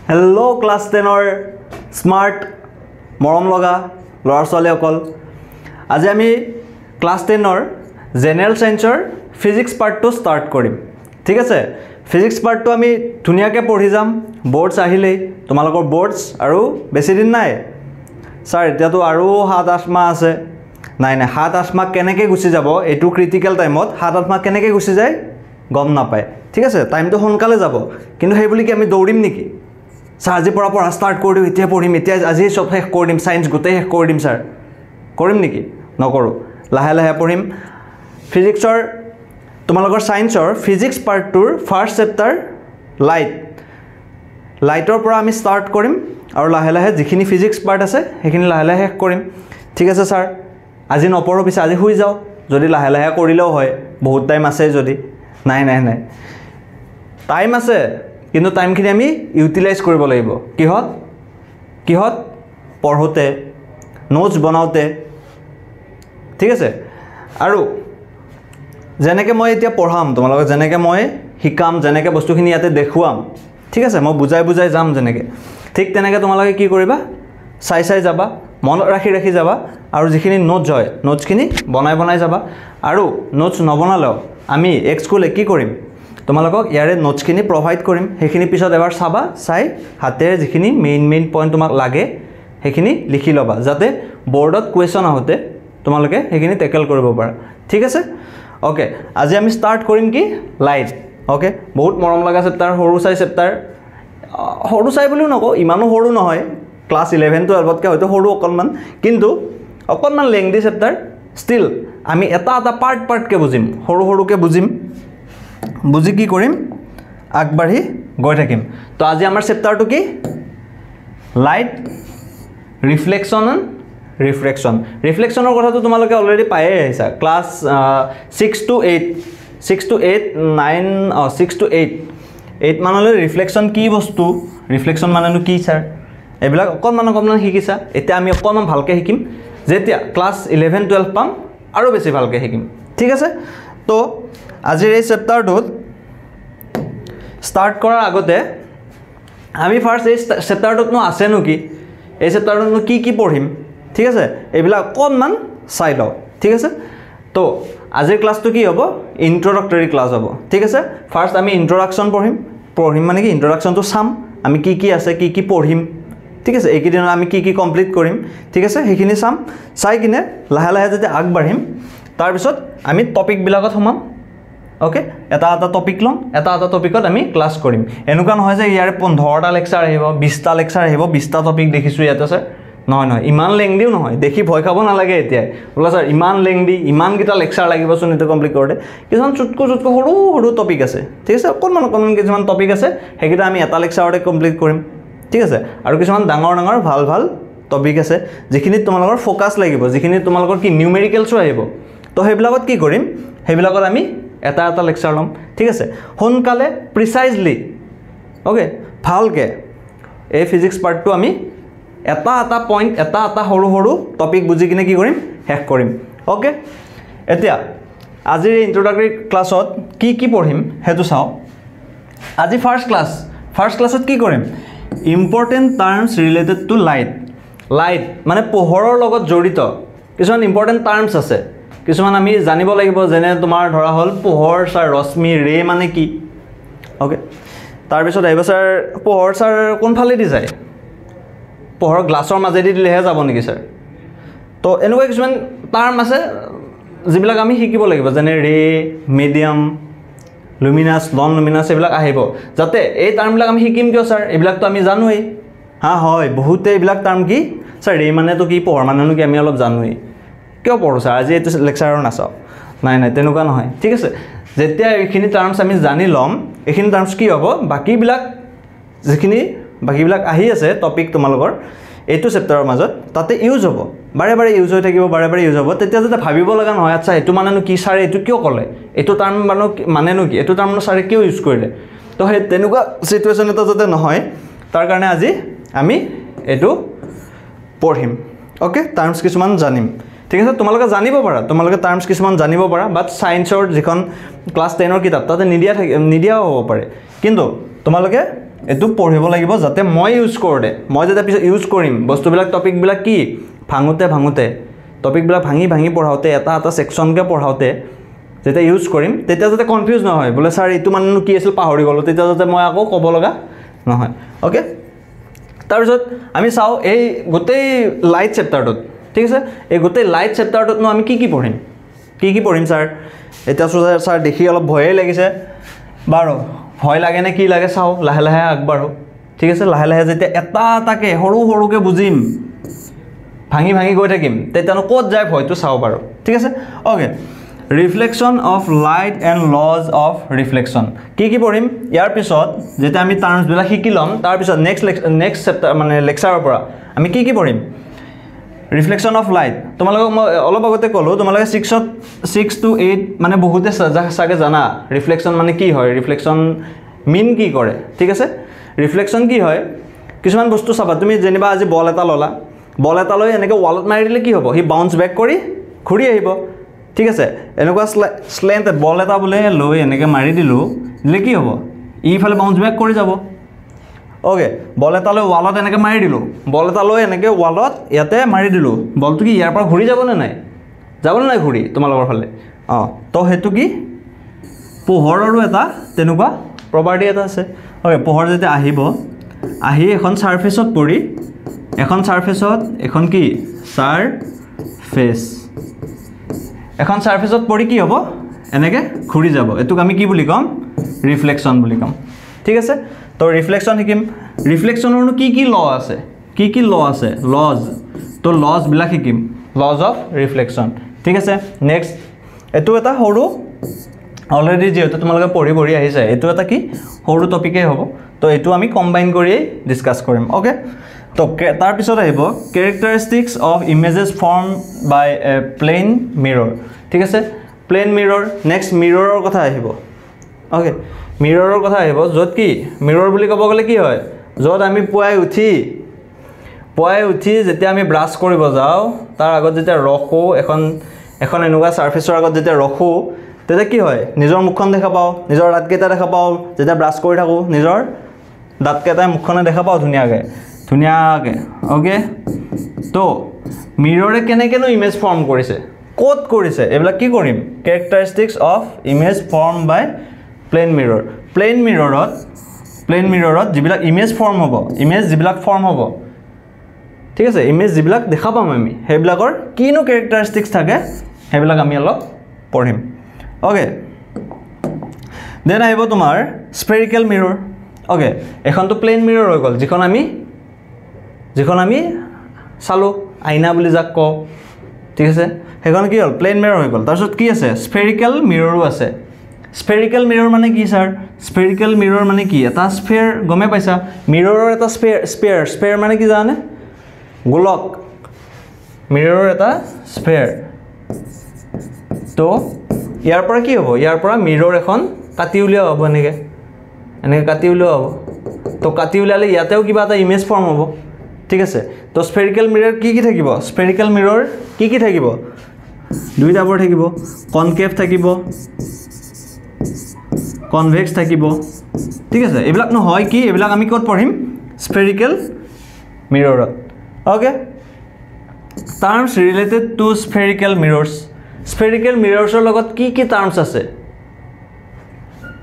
Hello' class 10ৰ smart মৰম লগা ল'ৰা ছোৱালীসকল আজি আমি ক্লাছ 10ৰ জেনেৰেল সায়েন্সৰ ফিজিক্স পাৰ্টটো ষ্টাৰ্ট কৰিম ঠিক আছে ফিজিক্স পাৰ্টটো আমি ধুনীয়াকৈ পঢ়ি যাম বৰ্ডছ আহিলেই তোমালোকৰ বৰ্ডছ আৰু বেছি দিন নাই স্যাৰ এতিয়াতো আৰু 7-8 মাহ আছে নাই 7-8 মাহ কেনেকৈ গুচি যাব এইটো ক্ৰিটিকেল টাইমত 7-8 মাহ কেনেকৈ গুচি যায় গম নাপায় ঠিক আছে টাইমটো সোনকালে যাব কিন্তু সেই বুলি কি আমি দৌৰিম নেকি স্যাৰ আজি পঢ়া ষ্টাৰ্ট কৰি দিওঁ এতিয়া পঢ়িম এতিয়া আজি সব শেষ কৰি দিম সায়েন্স গোটেই শেষ কৰি দিম স্যাৰ কৰিম নেকি নকৰো লাহে লাহে পঢ়িম ফিজিক্সৰ তোমালোকৰ সায়েন্সৰ ফিজিক্স পাৰ্টটোৰ ফাৰ্ষ্ট চেপ্টাৰ লাইটৰ পৰা আমি ষ্টাৰ্ট কৰিম আৰু লাহে লাহে যিখিনি ফিজিক্স পাৰ্ট আছে সেইখিনি লাহে লাহে শেষ কৰিম ঠিক আছে স্যাৰ আজি নপঢ়ো পিছে আজি শুই যাও যদি লাহে লাহে কৰিলেও হয় বহুত টাইম আছে যদি নাই টাইম আছে কিন্তু টাইমখিনি আমি ইউটিলাইজ কৰিব লাগিব কিহত পঢ়োতে নোটছ বনাওতে ঠিক আছে আৰু যেনেকৈ মই এতিয়া পঢ়াম তোমালোকক যেনেকৈ মই শিকাম যেনেকৈ বস্তুখিনি ইয়াতে দেখুৱাম ঠিক আছে মই বুজাই যাম যেনেকৈ ঠিক তেনেকৈ তোমালোকে কি কৰিবা চাই যাবা মনত ৰাখি যাবা আৰু যিখিনি নোটছ হয় নোটছখিনি বনাই যাবা আৰু নোটছ নবনালেও আমি স্কুলে কি কৰিম তোমালোকক ইয়াৰে নোটছখিনি প্ৰভাইড কৰিম সেইখিনি পিছত এবাৰ চাবা চাই হাতেৰে যিখিনি মেইন পইণ্ট তোমাক লাগে সেইখিনি লিখি ল'বা যাতে বৰ্ডত কুৱেশ্যন আহোঁতে তোমালোকে সেইখিনি টেকেল কৰিব পাৰা ঠিক আছে ওকে আজি আমি ষ্টাৰ্ট কৰিম কি লাইট ওকে বহুত মৰম লগা চেপ্টাৰ সৰু চাই বুলিও নকওঁ ইমানো সৰু নহয় ক্লাছ 11-12তকৈ হয়তো সৰু অকণমান কিন্তু অকণমান লেংদি চেপ্টাৰ ষ্টিল আমি এটা পাৰ্টকৈ বুজিম সৰুকৈ বুজি কি কৰিম আগবাঢ়ি গৈ থাকিম তো আজি আমাৰ চেপ্টাৰটো কি লাইট ৰিফ্লেকশ্যনৰ কথাটো তোমালোকে অলৰেডি পায়ে আহিছা ক্লাছ 6 to 8 মানলৈ ৰিফ্লেকশ্যন কি বস্তু ৰিফ্লেকশ্যন মানেনো কি ছাৰ এইবিলাক অকণমান শিকিছা এতিয়া আমি অকণমান ভালকৈ শিকিম যেতিয়া ক্লাছ 11-12 পাম আৰু বেছি ভালকৈ শিকিম ঠিক আছে তো আজিৰ এই চেপ্টাৰটোত ষ্টাৰ্ট কৰাৰ আগতে আমি ফাৰ্ষ্ট এই চেপ্টাৰটোতনো আছেনো কি এই চেপ্টাৰটোতনো কি পঢ়িম ঠিক আছে এইবিলাক অকণমান চাই লওঁ ঠিক আছে তো আজিৰ ক্লাছটো কি হ'ব ইন্ট্ৰডাক্টৰী ক্লাছ হ'ব ঠিক আছে ফাৰ্ষ্ট আমি ইন্ট্ৰডাকশ্যন পঢ়িম মানে কি ইন্ট্ৰডাকশ্যনটো চাম আমি কি আছে কি পঢ়িম ঠিক আছে এইকেইদিনত আমি কি কমপ্লিট কৰিম ঠিক আছে সেইখিনি চাম চাই কিনে লাহে লাহে যেতিয়া আগবাঢ়িম তাৰপিছত আমি টপিকবিলাকত সোমাম ওকে এটা টপিক ল'ম এটা টপিকত আমি ক্লাছ কৰিম এনেকুৱা নহয় যে ইয়াৰে 15টা লেকচাৰ আহিব 20টা লেকচাৰ আহিব 20টা টপিক দেখিছোঁ ইয়াতে স্যাৰ নহয় ইমান লেংদিও নহয় দেখি ভয় খাব নালাগে এতিয়াই বোলা স্যাৰ ইমান লেংদি ইমানকেইটা লেকচাৰ লাগিবচোন এইটো কমপ্লিট কৰোঁতে কিছুমান চুটকু সৰু টপিক আছে ঠিক আছে অকণমান কিছুমান টপিক আছে সেইকেইটা আমি এটা লেকচাৰতে কমপ্লিট কৰিম ঠিক আছে আৰু কিছুমান ডাঙৰ ভাল টপিক আছে যিখিনিত তোমালোকৰ ফ'কাছ লাগিব যিখিনিত তোমালোকৰ কি নিউমেৰিকেলছো আহিব তো সেইবিলাকত কি কৰিম সেইবিলাকত আমি এটা লেকচাৰ ল'ম ঠিক আছে সোনকালে প্ৰিচাইজলি ওকে ভালকৈ এই ফিজিক্স পাৰ্টটো আমি এটা পইণ্ট এটা সৰু টপিক বুজি কিনে কি কৰিম শেষ কৰিম ওকে এতিয়া আজিৰ এই ইন্ট্ৰডাক্টৰী ক্লাছত কি পঢ়িম সেইটো চাওঁ আজি ফাৰ্ষ্ট ক্লাছত কি কৰিম important terms related two light মানে পোহৰৰ লগত জড়িত কিছুমান ইম্পৰ্টেণ্ট টাৰ্মছ আছে কিছুমান আমি জানিব লাগিব যেনে তোমাৰ ধৰা হ'ল পোহৰ ছাৰ ৰশ্মি ৰে মানে কি ওকে তাৰপিছত আহিব ছাৰ পোহৰ ছাৰ কোনফালেদি যায় পোহৰ গ্লাছৰ মাজেদি দিলেহে যাব নেকি ছাৰ তো এনেকুৱা কিছুমান টাৰ্ম আছে যিবিলাক আমি শিকিব লাগিব যেনে ৰে মিডিয়াম লুমিনাছ নন লুমিনাছ এইবিলাক আহিব যাতে এই টাৰ্মবিলাক আমি শিকিম কিয় ছাৰ এইবিলাকতো আমি জানোৱেই হয় বহুতে এইবিলাক টাৰ্ম কি ছাৰ ৰে মানেতো কি পোহৰ মানেনো কি আমি অলপ জানোৱেই কিয় পঢ়োঁ ছাৰ আজি এইটো লেকচাৰৰ নাচাওঁ নাই তেনেকুৱা নহয় ঠিক আছে যেতিয়া এইখিনি টাৰ্মছ আমি জানি ল'ম এইখিনি টাৰ্মছ কি হ'ব বাকীবিলাক আহি আছে টপিক তোমালোকৰ এইটো চেপ্টাৰৰ মাজত তাতে ইউজ হ'ব বাৰে ইউজ হৈ থাকিব বাৰে ইউজ হ'ব তেতিয়া যাতে ভাবিব লগা নহয় আচ্ছা এইটো মানেনো কি ছাৰে এইটো কিয় ক'লে এইটো টাৰ্ম মানেনো কি এইটো টাৰ্ম ছাৰে কিয় ইউজ কৰিলে তো সেই তেনেকুৱা চিটুৱেশ্যন এটা যাতে নহয় তাৰ কাৰণে আজি আমি এইটো পঢ়িম ওকে টাৰ্মছ কিছুমান জানিম ঠিক আছে তোমালোকে জানিব পাৰা তোমালোকে টাৰ্মছ কিছুমান জানিব পাৰা বাট সায়েন্সৰ যিখন ক্লাছ 10ৰ কিতাপ তাতে নিদিয়াও হ'ব পাৰে কিন্তু তোমালোকে এইটো পঢ়িব লাগিব যাতে মই ইউজ কৰোঁতে মই যেতিয়া পিছত ইউজ কৰিম বস্তুবিলাক টপিকবিলাক কি ভাঙোতে টপিকবিলাক ভাঙি পঢ়াওঁতে এটা ছেকশ্যনকৈ পঢ়াওঁতে যেতিয়া ইউজ কৰিম তেতিয়া যাতে কনফিউজ নহয় বোলে ছাৰ এইটো মানেনো কি আছিল পাহৰি গ'লোঁ তেতিয়া যাতে মই আকৌ ক'ব লগা নহয় অ'কে তাৰপিছত আমি চাওঁ এই গোটেই লাইট চেপ্টাৰটোত ঠিক আছে এই গোটেই লাইট চেপ্টাৰটোতনো আমি কি পঢ়িম ছাৰ এতিয়া ছাৰ দেখি অলপ ভয়েই লাগিছে বাৰু ভয় লাগে নে কি লাগে চাওঁ লাহে আগবাঢ়ো ঠিক আছে লাহে যেতিয়া এটা এটাকৈ সৰুকৈ বুজিম ভাঙি গৈ থাকিম তেতিয়ানো ক'ত যায় ভয়টো চাওঁ বাৰু ঠিক আছে okay reflection of light and lodge of reflection কি পঢ়িম ইয়াৰ পিছত যেতিয়া আমি টাৰ্মছবিলাক শিকি ল'ম তাৰপিছত নেক্সট চেপ্টাৰ মানে লেকচাৰৰ পৰা আমি কি পঢ়িম ৰিফ্লেকশ্যন অফ লাইট তোমালোকক মই অলপ আগতে ক'লোঁ তোমালোকে 6 to 8 মানে বহুতে চাগে জানা ৰিফ্লেকশ্যন মানে কি হয় ৰিফ্লেকশ্যন মিন কি কৰে ঠিক আছে ৰিফ্লেকশ্যন কি হয় কিছুমান বস্তু চাবা তুমি যেনিবা আজি বল এটা ল'লা বল এটা লৈ এনেকৈ ৱালত মাৰি দিলে কি হ'ব সি বাউন্স বেক কৰি ঘূৰি আহিব ঠিক আছে এনেকুৱা স্লেণ্ট বল এটা বোলে লৈ এনেকৈ মাৰি দিলে কি হ'ব ইফালে বাউন্স বেক কৰি যাব অ'কে বল এটা লৈ ৱালত এনেকৈ মাৰি দিলোঁ বল এটা লৈ এনেকৈ ৱালত ইয়াতে মাৰি দিলোঁ বলটো কি ইয়াৰ পৰা ঘূৰি যাবনে নাই ঘূৰি তোমালোকৰ ফালে অঁ তো সেইটো কি পোহৰৰো এটা তেনেকুৱা প্ৰপাৰ্টি এটা আছে অ'কে পোহৰ যেতিয়া আহি এখন ছাৰফেচত পৰি এখন কি এখন ছাৰফেচত পৰি কি হ'ব এনেকৈ ঘূৰি যাব এইটোক আমি কি বুলি ক'ম ৰিফ্লেকশ্যন বুলি ক'ম ঠিক আছে তো ৰিফ্লেকশ্যন শিকিম ৰিফ্লেকশ্যনৰনো কি ল আছে লজ তো লজবিলাক শিকিম লজ অফ ৰিফ্লেকশ্যন ঠিক আছে নেক্সট এইটো এটা সৰু অলৰেডি যিহেতু তোমালোকে পঢ়ি আহিছে এইটো এটা কি সৰু টপিকেই হ'ব তো এইটো আমি কম্বাইন কৰিয়েই ডিছকাছ কৰিম অ'কে তো তাৰপিছত আহিব characteristics of images form by a plane mirror ঠিক আছে প্লেইন মিৰৰ নেক্সট মিৰৰৰ কথা আহিব অ'কে মিৰৰৰ কথা আহিব য'ত কি মিৰৰ বুলি ক'ব গ'লে কি হয় য'ত আমি পুৱাই উঠি যেতিয়া আমি ব্ৰাছ কৰিব যাওঁ তাৰ আগত যেতিয়া ৰখোঁ এখন এনেকুৱা ছাৰ্ফেচৰ আগত যেতিয়া ৰখোঁ তেতিয়া কি হয় নিজৰ মুখখন দেখা পাওঁ নিজৰ দাঁতকেইটা দেখা পাওঁ যেতিয়া ব্ৰাছ কৰি থাকোঁ নিজৰ দাঁতকেইটাই মুখখনে দেখা পাওঁ ধুনীয়াকৈ অ'কে তো মিৰৰে কেনেকৈনো ইমেজ ফৰ্ম কৰিছে ক'ত কৰিছে এইবিলাক কি কৰিম characteristics of image form by plane মিৰৰত যিবিলাক ইমেজ যিবিলাক ফৰ্ম হ'ব ঠিক আছে ইমেজ যিবিলাক দেখা পাম আমি সেইবিলাকৰ কিনো কেৰেক্টাৰিষ্টিক্স থাকে সেইবিলাক আমি অলপ পঢ়িম অ'কে দেন আহিব তোমাৰ স্পেৰিকেল মিৰৰ অ'কে এখনতো প্লেইন মিৰৰ হৈ গ'ল যিখন আমি চালোঁ আইনা বুলি যাক কওঁ ঠিক আছে সেইখন কি হ'ল প্লেইন মিৰৰ হৈ গ'ল তাৰপিছত কি আছে স্পেৰিকেল মিৰৰো আছে স্পেৰিকেল মিৰৰ মানে কি ছাৰ স্পেৰিকেল মিৰৰ মানে কি এটা স্ফেয়াৰ গমে পাইছা মিৰৰৰ এটা স্পেয়াৰ মানে কি জানে গোলক মিৰৰৰ এটা স্ফেয়াৰ তো ইয়াৰ পৰা কি হ'ব ইয়াৰ পৰা মিৰৰ এখন কাটি উলিওৱা হ'ব এনেকৈ কাটি উলিওৱা হ'ব তো কাটি উলিয়ালে ইয়াতেও কিবা এটা ইমেজ ফৰ্ম হ'ব ঠিক আছে তো স্পেৰিকেল মিৰৰ কি থাকিব স্পেৰিকেল মিৰৰ কি থাকিব দুইটা বৰ থাকিব কনকেভ থাকিব কনভেক্স থাকিব ঠিক আছে এইবিলাক নহয় কি এইবিলাক আমি ক'ত পঢ়িম স্পেৰিকেল মিৰৰত okay terms related to spherical মিৰৰ্ছৰ লগত কি টাৰ্মছ আছে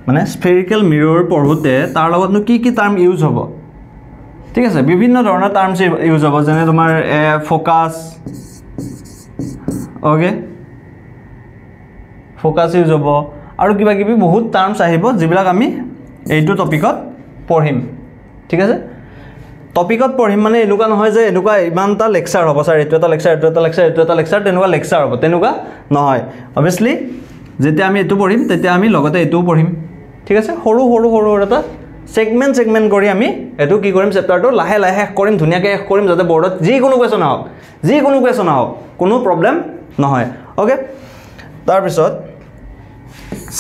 মানে স্পেৰিকেল মিৰৰ পঢ়োঁতে তাৰ লগতনো কি টাৰ্ম ইউজ হ'ব ঠিক আছে বিভিন্ন ধৰণৰ টাৰ্মছ ইউজ হ'ব যেনে তোমাৰ ফ'কাছ অ'কে ফ'কাছ ইউজ হ'ব আৰু কিবা কিবি বহুত টাৰ্মছ আহিব যিবিলাক আমি এইটো টপিকত পঢ়িম ঠিক আছে টপিকত পঢ়িম মানে এনেকুৱা নহয় যে এনেকুৱা ইমানটা লেকচাৰ হ'ব ছাৰ এইটো এটা লেকচাৰ তেনেকুৱা লেকচাৰ হ'ব তেনেকুৱা নহয় অবভিয়াছলি যেতিয়া আমি এইটো পঢ়িম তেতিয়া আমি লগতে এইটোও পঢ়িম ঠিক আছে সৰু এটা ছেগমেণ্ট কৰি আমি এইটো কি কৰিম চেপ্টাৰটো লাহে শেষ কৰিম ধুনীয়াকৈ শেষ কৰিম যাতে বৰ্ডত যিকোনো কুৱেশ্যন আহক কোনো প্ৰব্লেম নহয় অ'কে তাৰপিছত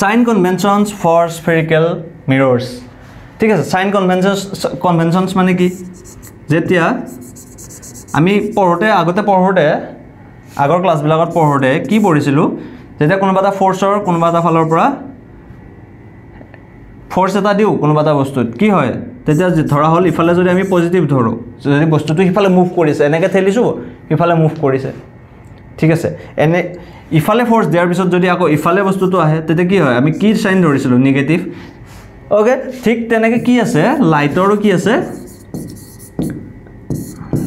সাইন কনভেনশ্যনছ ফৰ স্পেৰিকেল মিৰৰ্ছ ঠিক আছে সাইন কনভেনশ্যনছ মানে কি যেতিয়া আমি আগতে পঢ়োঁতে আগৰ ক্লাছবিলাকত পঢ়োঁতে কি পঢ়িছিলোঁ যেতিয়া কোনোবা এটা ফ'ৰ্চৰ কোনোবা এটা ফালৰ পৰা ফ'ৰ্চ এটা দিওঁ কোনোবা এটা বস্তুত কি হয় তেতিয়া ধৰা হ'ল ইফালে যদি আমি পজিটিভ ধৰোঁ যদি বস্তুটো সিফালে মুভ কৰিছে এনেকৈ ঠেলিছোঁ সিফালে মুভ কৰিছে ঠিক আছে এনে ইফালে ফ'ৰ্চ দিয়াৰ পিছত যদি আকৌ ইফালে বস্তুটো আহে তেতিয়া কি হয় আমি কি চাইন ধৰিছিলোঁ নিগেটিভ অ'কে ঠিক তেনেকৈ কি আছে লাইটৰো কি আছে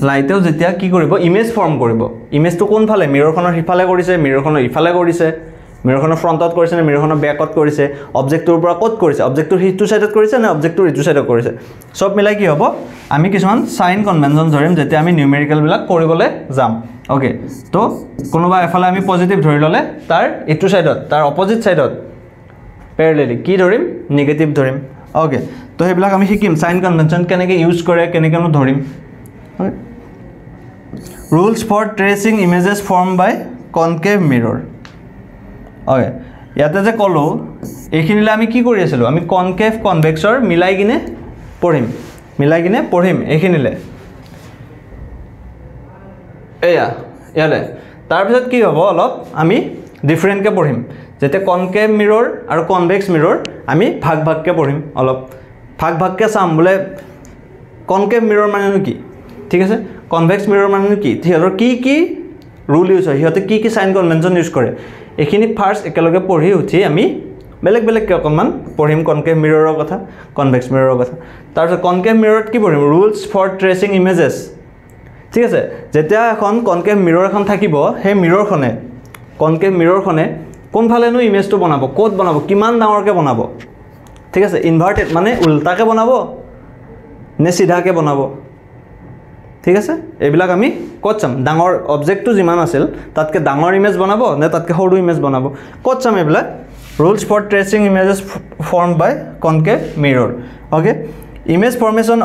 লাইটেও যেতিয়া কি কৰিব ইমেজ ফৰ্ম কৰিব ইমেজটো কোনফালে মিৰৰখনৰ সিফালে কৰিছে মিৰৰখনৰ ইফালে কৰিছে মিৰৰখনৰ ফ্ৰণ্টত কৰিছে নে মিৰৰখনৰ বেকত কৰিছে অবজেক্টটোৰ পৰা ক'ত কৰিছে অবজেক্টটোৰ সিটো সাইডত কৰিছে নে অবজেক্টটোৰ ইটো সাইডত কৰিছে সব মিলাই কি হ'ব আমি কিছুমান সাইন কনভেনশন ধৰিম যেতিয়া আমি নিউমেৰিকেল বিলাক কৰিবলৈ যাম ওকে তো কোনোবা এফালে আমি পজিটিভ ধৰি ললে তাৰ ইটো সাইডত তাৰ অপোজিট সাইডত প্যাৰেলেলি কি ধৰিম নেগেটিভ ধৰিম ওকে তো হেবিলাক আমি শিকিম সাইন কনভেনশন কেনেকৈ ইউজ কৰে কেনেকৈ ধৰিম rules for tracing images formed by concave mirror okay ইয়াতে যে কলো এইখিনিলে আমি কি কৰি আছিলো আমি কনকেভ কনভেক্সৰ মিলাই কিনে পঢ়িম এইখিনিলে এয়া ইয়ালে তাৰ পিছত কি হ'ব অলপ আমি ডিফাৰেন্ট কে পঢ়িম যেতে কনকেভ মিৰৰ আৰু কনভেক্স মিৰৰ আমি ভাগ ভাগকে পঢ়িম অলপ ভাগ ভাগকে চাম বলে কনকেভ মিৰৰ মানে কি ঠিক আছে কনভেক্স মিৰৰ মানে কি হিহঁতৰ কি ৰুল ইউজ হয় হিহঁতে কি সাইন কনভেনশন ইউজ কৰে এইখিনি ফাৰ্স্ট একেলগে পঢ়ি উঠি আমি বেলেগ বেলেগ কে অকমান পঢ়িম কনকেভ মিৰৰৰ কথা কনভেক্স মিৰৰৰ কথা তাৰপিছত কনকেভ মিৰৰত কি পঢ়িম ৰুলস ফৰ ট্ৰেচিং ইমেজেস ঠিক আছে যেতিয়া এখন কনকেভ মিৰৰ এখন থাকিব হে মিৰৰখনে কনকেভ মিৰৰখনে কোনফালেনো ইমেজটো বনাব কোড বনাব কিমান ডাঙৰকে বনাব ঠিক আছে ইনভাৰ্টেড মানে উল্টাকে বনাব নে সিধাকে বনাব ঠিক আছে এইবিলাক আমি ক'ত চাম ডাঙৰ অবজেক্টটো যিমান আছিল তাতকে ডাঙৰ ইমেজ বনাব নে তাতকে সৰু ইমেজ বনাব ক'ত চাম এইবিলাক rules for tracing images formed by concave mirror okay image formation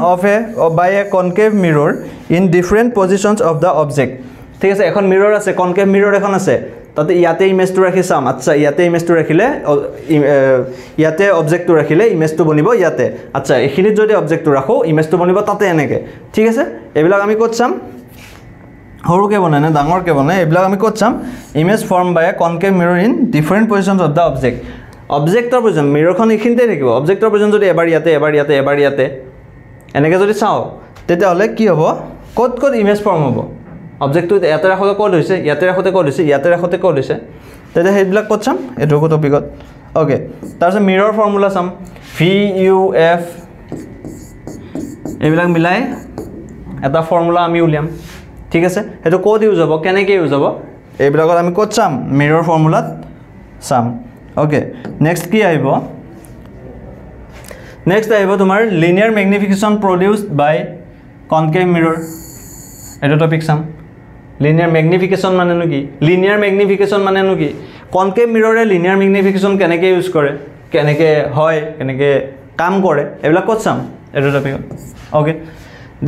by a concave mirror in different positions of the object ঠিক আছে এখন মিৰৰ আছে কনকেভ মিৰৰ এখন আছে তাতে ইয়াতে ইমেজটো ৰাখি চাম আচ্ছা ইয়াতে ইমেজটো ৰাখিলে ইয়াতে অবজেক্টটো ৰাখিলে ইমেজটো বনিব ইয়াতে আচ্ছা এখিনিত যদি অবজেক্টটো ৰাখো ইমেজটো বনিব তাতে এনেকে ঠিক আছে এইবিলাক আমি ক'ত চাম হৰুকে বনায় না ডাঙৰকে বনায় এইবিলাক আমি ক'ত চাম image form by a concave mirror in different positions of the object অবজেক্টৰ পজিশন মিৰৰখন এখিনিতে থাকিব অবজেক্টৰ পজিশন যদি এবাৰ ইয়াতে এনেকে যদি চাও তেতিয়া হলে কি হ'ব ক'ত ইমেজ ফৰ্ম হ'ব অবজেক্টটো ইয়াতে ৰাখোতে ক'ত হৈছে ইয়াতে ৰাখোতে ক'ত হৈছে ইয়াতে ৰাখোতে ক'ত হৈছে তেতিয়া হেইবিলাক ক'ত চাম এটো টপিকত ওকে তাৰপিছত মিৰৰ ফৰ্মুলা চাম VUF এইবিলাক মিলাই এটা ফৰ্মুলা আমি উলিয়াম ঠিক আছে হেতু ক'ত ইউজ হ'ব কেনেকৈ ইউজ হ'ব এইবিলাকত আমি ক'ত চাম মিৰৰ ফৰ্মুলাত চাম ওকে নেক্সট কি আহিব তোমাৰ লিনিয়াৰ ম্যাগনিফিকেশন প্ৰডিউসড বাই কনকেভ মিৰৰ এটো টপিক চাম লিনিয়াৰ ম্যাগনিফিকেশন মানে কি লিনিয়াৰ ম্যাগনিফিকেশন মানে কি কনকেভ মিৰৰে লিনিয়াৰ ম্যাগনিফিকেশন কেনেকৈ ইউজ কৰে কেনেকৈ হয় কেনেকৈ কাম কৰে এইবিলাক ক'ত চাম এটো টপিক ওকে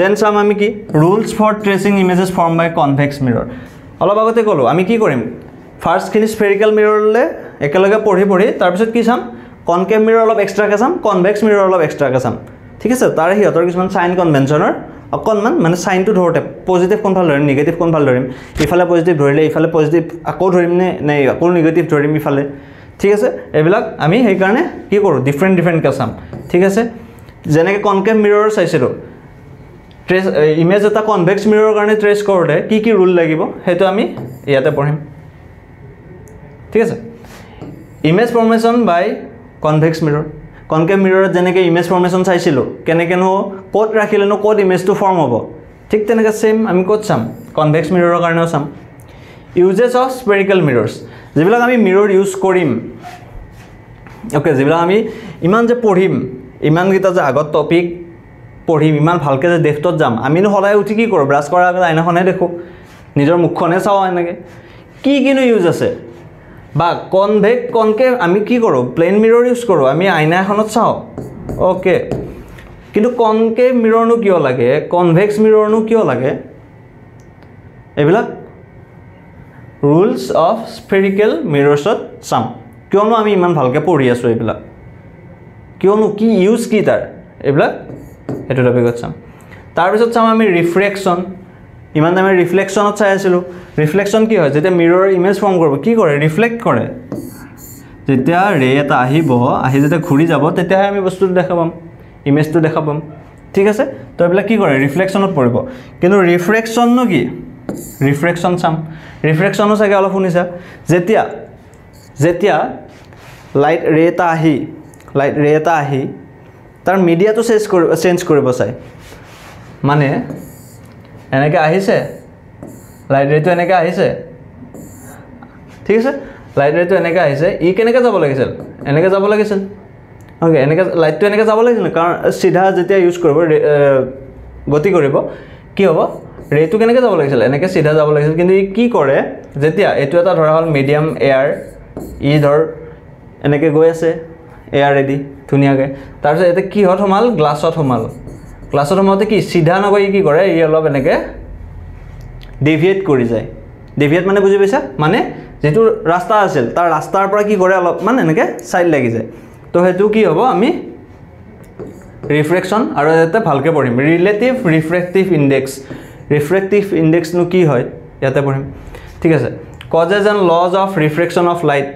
দেন চাম আমি কি rules for tracing images formed by convex mirror অলপ আগতে কলো আমি কি কৰিম ফাৰ্স্ট খিনি স্ফেৰিকেল মিৰৰলে একেলগে পঢ়ি তাৰ পিছত কি চাম কনকেভ মিৰৰ অলপ এক্সট্ৰাকে চাম কনভেক্স মিৰৰ অলপ এক্সট্ৰাকে চাম ঠিক আছে তাৰে হিহঁতৰ কিছুমান সাইন কনভেনশনৰ অকনমান মানে সাইনটো ধৰতে পজিটিভ কোনফাল ধৰিম নেগেটিভ কোনফাল ধৰিম ইফালে পজিটিভ ধৰিলে ইফালে পজিটিভ আকৌ ধৰিম নে আকৌ নেগেটিভ ধৰিম ইফালে ঠিক আছে এইবিলাক আমি সেই কাৰণে কি কৰো ডিফাৰেন্ট কে চাম ঠিক আছে যেনেকৈ কনকেভ মিৰৰ চাইছিলো ট্ৰেস ইমেজ এটা কনভেক্স মিৰৰৰ কাৰণে ট্ৰেস কৰোতে কি ৰুল লাগিব হেতু আমি ইয়াতে পঢ়িম ঠিক আছে ইমেজ ফৰ্মেশন বাই কনভেক্স মিৰৰ কনকেভ মিৰৰত যেনেকৈ ইমেজ ফৰ্মেশন চাইছিলো কেনেকেনো ক'ত ৰাখিলেনো ক'ত ইমেজটো ফৰ্ম হ'ব ঠিক তেনেকৈ সেম আমি ক'ত চাম কনভেক্স মিৰৰৰ কাৰণেও চাম ইউজেস অফ স্ফেৰিকেল মিৰৰ্স যিবিলাক আমি মিৰৰ ইউজ কৰিম ওকে যিবিলাক আমি ইমান যে পঢ়িম ইমান গিটা যে আগত টপিক পঢ়িম ইমান ভালকে যে ডেফটত যাম আমিনো হলাই উঠি কি কৰো ব্ৰাছ কৰাৰ আগত আইনাখনে দেখো নিজৰ মুখখনে চাও এনেকে কিনো ইউজ আছে বা কনকেভ আমি কি কৰো প্লেন মিৰৰ ইউজ কৰো আমি আইনা এখনত চাও ওকে কিন্তু কনকেভ মিৰৰনো কিয় লাগে কনভেক্স মিৰৰনো কিয় লাগে এইবিলাক rules of spherical mirrors চাম কিয়নো আমি ইমান ভালকে পঢ়ি আছো এইবিলাক কিয়নো কি ইউজ কি তাৰ এইবিলাক এটো টপিকত চাম তাৰ পিছত চাম আমি ৰিফ্লেকশন ইমান আমি ৰিফ্লেকশনত চাই আছিলো ৰিফ্লেকশন কি হয় যেতিয়া মিৰৰৰ ইমেজ ফৰ্ম কৰিব কি কৰে ৰিফ্লেক্ট কৰে যেতিয়া ৰে এটা আহি যেতিয়া ঘূৰি যাব তেতিয়া আমি বস্তুটো দেখা পাম ইমেজটো দেখা পাম ঠিক আছে তো এইবিলাক কি কৰে ৰিফ্লেকশ্যনত পৰিব কিন্তু ৰিফ্ৰেকশ্যননো কি ৰিফ্ৰেকশ্যন চাম ৰিফ্ৰেকশ্যনো চাগে অলপ শুনিছা যেতিয়া লাইট ৰে এটা আহি তাৰ মিডিয়াটো চেঞ্জ কৰিব চাই মানে এনেকৈ আহিছে লাইট ৰেটো এনেকৈ আহিছে ঠিক আছে লাইট ৰেটো এনেকৈ আহিছে ই কেনেকৈ যাব লাগিছিল এনেকৈ যাব লাগিছিল ওকে এনেকৈ লাইটটো এনেকৈ যাব লাগিছিল কাৰণ সিধা যেতিয়া ইউজ কৰিব গতি কৰিব কি হ'ব ৰেটো কেনেকৈ যাব লাগিছিল এনেকৈ সিধা যাব লাগিছিল কিন্তু ই কি কৰে যেতিয়া এইটো এটা ধৰা হ'ল মিডিয়াম এয়াৰ ই ধৰ এনেকৈ গৈ আছে এয়াৰেদি ধুনীয়াকৈ তাৰপিছত এতিয়া কিহত সোমাল গ্লাছত সোমাওঁতে কি সিধা নগৈ কি কৰে ই অলপ এনেকৈ ডেভিয়েট কৰি যায় ডেভিয়েট মানে বুজি পাইছা মানে যেটো ৰাস্তা আছিল তাৰ ৰাস্তাৰ পৰা কি কৰে অলপমান এনেকৈ সাইড লাগি যায় তো হেতু কি হ'ব আমি ৰিফ্ৰেকশ্যন আৰু এটা ভালকৈ পঢ়িম ৰিলেটিভ ৰিফ্ৰেক্টিভ ইনডেক্স নো কি হয় ইয়াতে পঢ়িম ঠিক আছে causes and lodge of reflection of light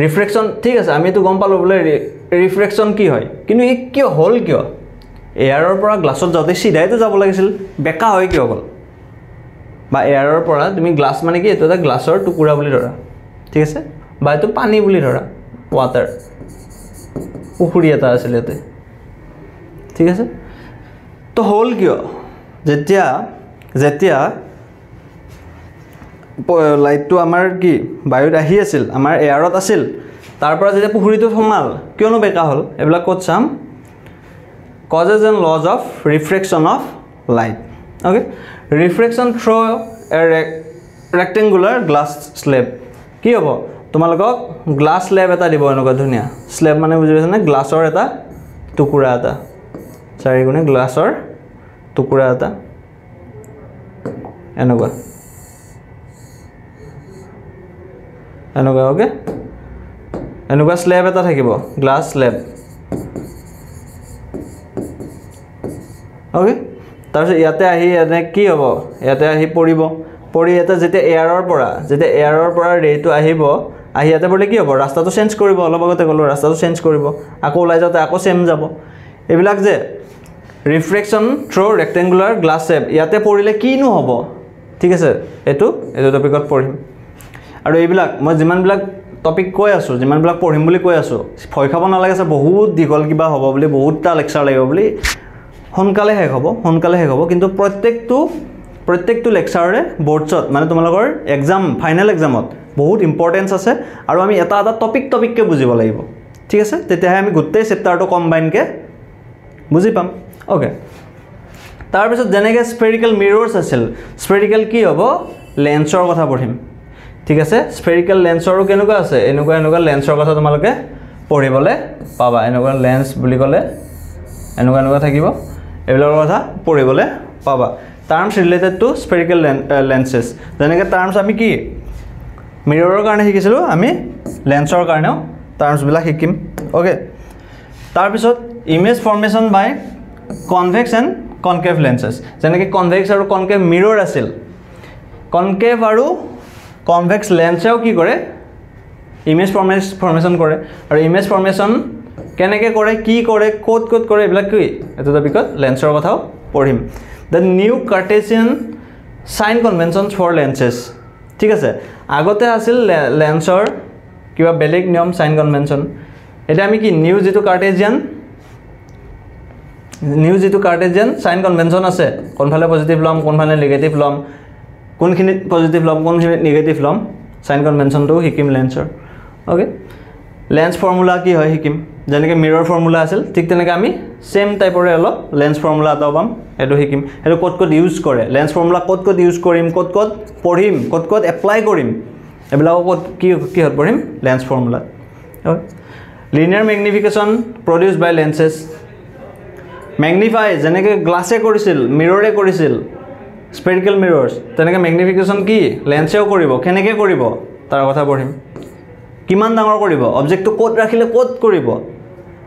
reflection ঠিক আছে আমি তো গম পালো বলে ৰিফ্ৰেকশ্যন কি হয় কিন্তু ই কিয় হ'ল কিয় এয়াৰৰ পৰা গ্লাছত যাওঁতে সিধাইতো যাব লাগিছিল বেকা হয় কিয় হ'ল বা এয়াৰৰ পৰা তুমি গ্লাছ মানে কি এইটো এটা গ্লাছৰ টুকুৰা বুলি ধৰা ঠিক আছে বা এইটো পানী বুলি ধৰা ওয়াটাৰ পুখুৰী এটা আছিল ইয়াতে ঠিক আছে তো হ'ল কিয় যেতিয়া লাইটটো আমাৰ কি বায়ুত আহি আছিল আমাৰ এয়াৰত আছিল তাৰ পৰা যেতিয়া পুখুৰীটো সোমাল কিয়নো বেকা হ'ল এইবিলাক ক'ত চাম causes and laws of refraction of light okay refraction through a rectangular glass slab কি হ'ব তোমালোকক গ্লাস স্ল্যাব এটা দিব এনেকুৱা ধুনীয়া স্ল্যাব মানে বুজি পাইছা না গ্লাছৰ এটা টুকুৰা এটা চাৰিগুণে গ্লাছৰ টুকুৰা এটা এনেকুৱা ওকে এনেকুৱা স্ল্যাব এটা থাকিব গ্লাস স্ল্যাব ওকে তাৰপিছত ইয়াতে আহি এনে কি হ'ব ইয়াতে আহি পৰি এটা যেতিয়া এয়াৰৰ পৰা ৰেটো আহিব আহি ইয়াতে পৰিলে কি হ'ব ৰাস্তাটো চেঞ্জ কৰিব অলপ আগতে ক'লো ৰাস্তাটো চেঞ্জ কৰিব আকৌ ওলাই যাওঁতে আকৌ সেম যাব এইবিলাক যে reflection through rectangular glass slab ইয়াতে পৰিলে কিনো হ'ব ঠিক আছে এইটো টপিকত পঢ়িম আৰু এইবিলাক মই যিমানবিলাক টপিক কৈ আছোঁ যিমানবিলাক পঢ়িম বুলি কৈ আছোঁ ভয় খাব নালাগে আছে বহুত দীঘল কিবা হ'ব বুলি বহুতটা লেকচাৰ লাগিব বুলি সোনকালে শেষ হ'ব কিন্তু প্ৰত্যেকটো লেকচাৰৰে বৰ্ডছত মানে তোমালোকৰ এক্সাম ফাইনেল এক্সামত বহুত ইম্পৰ্টেন্স আছে আৰু আমি এটা টপিককে বুজিব লাগিব ঠিক আছে তেতিয়াহে আমি গোটেই চেপ্টাৰটো কম্বাইনকে বুজি পাম ওকে তাৰপিছত যেনেকৈ স্ফেৰিকেল মিৰৰ্ছ আছিল স্ফেৰিকেল কি হ'ব লেন্সৰ কথা পঢ়িম ঠিক আছে স্ফেৰিকেল লেন্সৰো কেনেকুৱা আছে এনেকুৱা লেন্সৰ কথা তোমালোকে পঢ়িবলৈ পাবা এনেকুৱা লেন্স বুলি ক'লে এনেকুৱা থাকিব এইবিলাকৰ কথা পঢ়িবলৈ পাবা টাৰ্মছ ৰিলেটেড টু স্ফেৰিকেল লেন্সেছ যেনেকৈ টাৰ্মছ আমি কি মিৰৰৰ কাৰণে শিকিছিলোঁ আমি লেন্সৰ কাৰণেও টাৰ্মছবিলাক শিকিম ওকে তাৰপিছত image formation by convex and concave lenses যেনেকৈ কনভেক্স আৰু কনকেভ মিৰৰ আছিল কনকেভ আৰু কনভেক্স লেন্সেও কি কৰে ইমেজ ফৰ্মেশ্যন কৰে আৰু ইমেজ ফৰ্মেশ্যন কেনেকৈ কৰে কি কৰে ক'ত কৰে এইবিলাক কি এইটো টপিকত লেন্সৰ কথাও পঢ়িম the new Cartesian sign conventions for lenses ঠিক আছে আগতে আছিল লেন্সৰ কিবা বেলেগ নিয়ম চাইন কনভেনশ্যন এতিয়া আমি কি নিউ যিটো কাৰ্টেছিয়ান চাইন কনভেনশ্যন আছে কোনফালে পজিটিভ ল'ম কোনফালে নিগেটিভ ল'ম কোনখিনিত পজিটিভ ল'ম কোনখিনিত নিগেটিভ ল'ম চাইন কনভেনশ্যনটোও শিকিম লেন্সৰ ওকে লেন্স ফৰ্মুলা কি হয় শিকিম যেনেকৈ মিৰৰ ফৰ্মুলা আছিল ঠিক তেনেকৈ আমি সেম টাইপৰে অলপ লেন্স ফৰ্মুলা এটাও পাম এইটো শিকিম সেইটো ক'ত ইউজ কৰে লেন্স ফৰ্মুলা ক'ত ইউজ কৰিম ক'ত পঢ়িম ক'ত এপ্লাই কৰিম এইবিলাকো কিহত পঢ়িম লেন্স ফৰ্মুলা লিনিয়াৰ মেগনিফিকেশ্যন প্ৰডিউচ বাই লেন্সেছ মেগনিফাই যেনেকৈ গ্লাছে কৰিছিল মিৰৰে কৰিছিল স্পেৰিকেল মিৰৰ্ছ তেনেকৈ মেগনিফিকেশ্যন কি লেন্সেও কৰিব কেনেকৈ কৰিব তাৰ কথা পঢ়িম কিমান ডাঙৰ কৰিব অবজেক্টটো ক'ত ৰাখিলে ক'ত কৰিব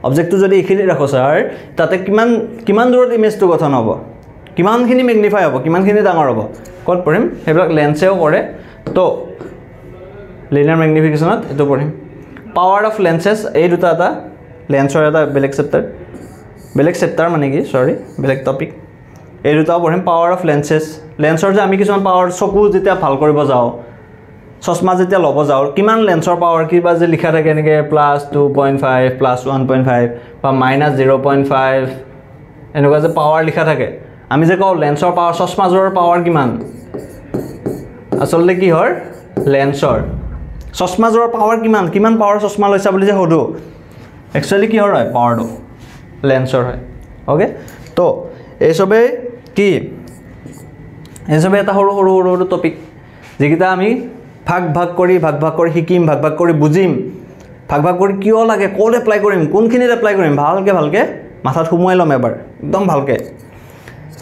অবজেক্টটো যদি এইখিনি ৰাখো ছাৰ তাতে কিমান দূৰত ইমেজটো গঠন হ'ব কিমানখিনি মেগনিফাই হ'ব কিমানখিনি ডাঙৰ হ'ব ক'ত পঢ়িম সেইবিলাক লেন্সেও কৰে তো লিনিয়াৰ মেগনিফিকেশ্যনত এইটো পঢ়িম পাৱাৰ অফ লেন্সেছ এই দুটা এটা লেন্সৰ এটা বেলেগ চেপ্টাৰ বেলেগ চেপ্টাৰ মানে কি সৰি বেলেগ টপিক এই দুটাও পঢ়িম পাৱাৰ অফ লেন্সেছ লেন্সৰ যে আমি কিছুমান পাৱাৰ চকু যেতিয়া ভাল কৰিব যাওঁ চশমা যেতিয়া ল'ব যাওঁ কিমান লেন্সৰ পাৱাৰ কিবা যে লিখা থাকে এনেকৈ +2.5 +1.5 বা -0.5 এনেকুৱা যে পাৱাৰ লিখা থাকে আমি যে কওঁ লেন্সৰ পাৱাৰ চশমাযোৰৰ পাৱাৰ কিমান আচলতে কি হয় লেন্সৰ চশমাযোৰৰ পাৱাৰ কিমান পাৱাৰ চশমা লৈছা বুলি যে সোধো একচুৱেলি কি হয় পাৱাৰটো লেন্সৰ হয় ওকে তো এই সবে কি এই সবে এটা সৰু সৰু সৰু টপিক যেটা আমি ভাগ কৰি শিকিম ভাগ কৰি বুজিম ভাগ কৰি কিয় লাগে কোড এপ্লাই কৰিম কোনখিনিত এপ্লাই কৰিম ভালকে মাথাত সুমুৱাই ল'ম এবাৰ একদম ভালকে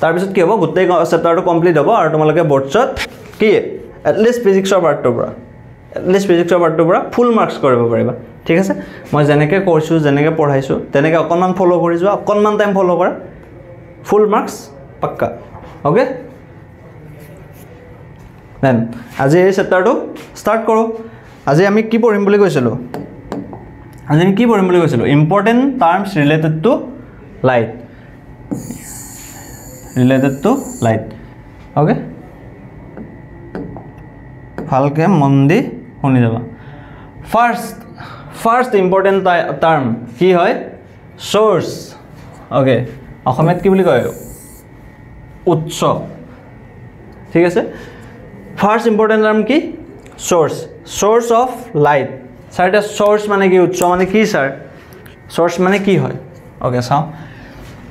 তাৰ পিছত কি হ'ব গোটেই চেপ্টাৰটো কমপ্লিট হ'ব আৰু তোমালোকে বৰ্ডছত কি এটলিষ্ট ফিজিক্সৰ পাৰ্টটোৰ পৰা ফুল মাৰ্কছ কৰিব পাৰিবা ঠিক আছে মই যেনেকৈ কৈছোঁ যেনেকৈ পঢ়াইছোঁ তেনেকৈ অকণমান ফ'ল' কৰি যোৱা অকণমান টাইম ফ'ল' কৰা ফুল মাৰ্কছ পাক্কা ওকে দেন আজি এই চেপ্টাৰটো ষ্টাৰ্ট কৰোঁ আজি আমি কি পঢ়িম বুলি কৈছিলোঁ important terms related two light okay ভালকৈ মন দি শুনি যাবা ফাৰ্ষ্ট ইম্পৰ্টেণ্ট টাৰ্ম কি হয় চ'ৰ্চ ওকে অসমীয়াত কি বুলি কয় উৎস ঠিক আছে ফাৰ্ষ্ট ইম্পৰ্টেণ্ট টাৰ্ম কি চ'ৰ্চ অফ লাইট ছাৰ এতিয়া চ'ৰ্চ মানে কি উৎস মানে কি ছাৰ চ'ৰ্চ মানে কি হয় ওকে চাওঁ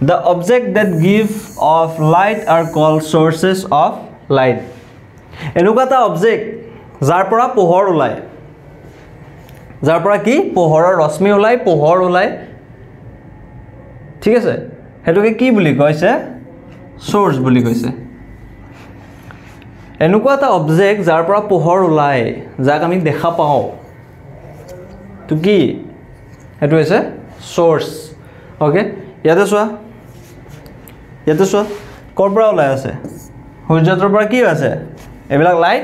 the object that give off light are called sources of light এনেকুৱা এটা অবজেক্ট যাৰ পৰা পোহৰ ওলায় যাৰ পৰা কি পোহৰৰ ৰশ্মি ওলায় পোহৰ ওলায় ঠিক আছে হেতুকে কি বুলি কৈছে সোৰ্স বুলি কৈছে এনেকুৱা এটা অবজেক্ট যাৰ পৰা পোহৰ ওলায় যাক আমি দেখা পাওঁ তো কি হেতু হৈছে সোৰ্স ওকে ইয়াতে চোৱা কৰ পৰা ওলাই আছে সূৰ্যৰ পৰা কি আছে এবিলাক লাইট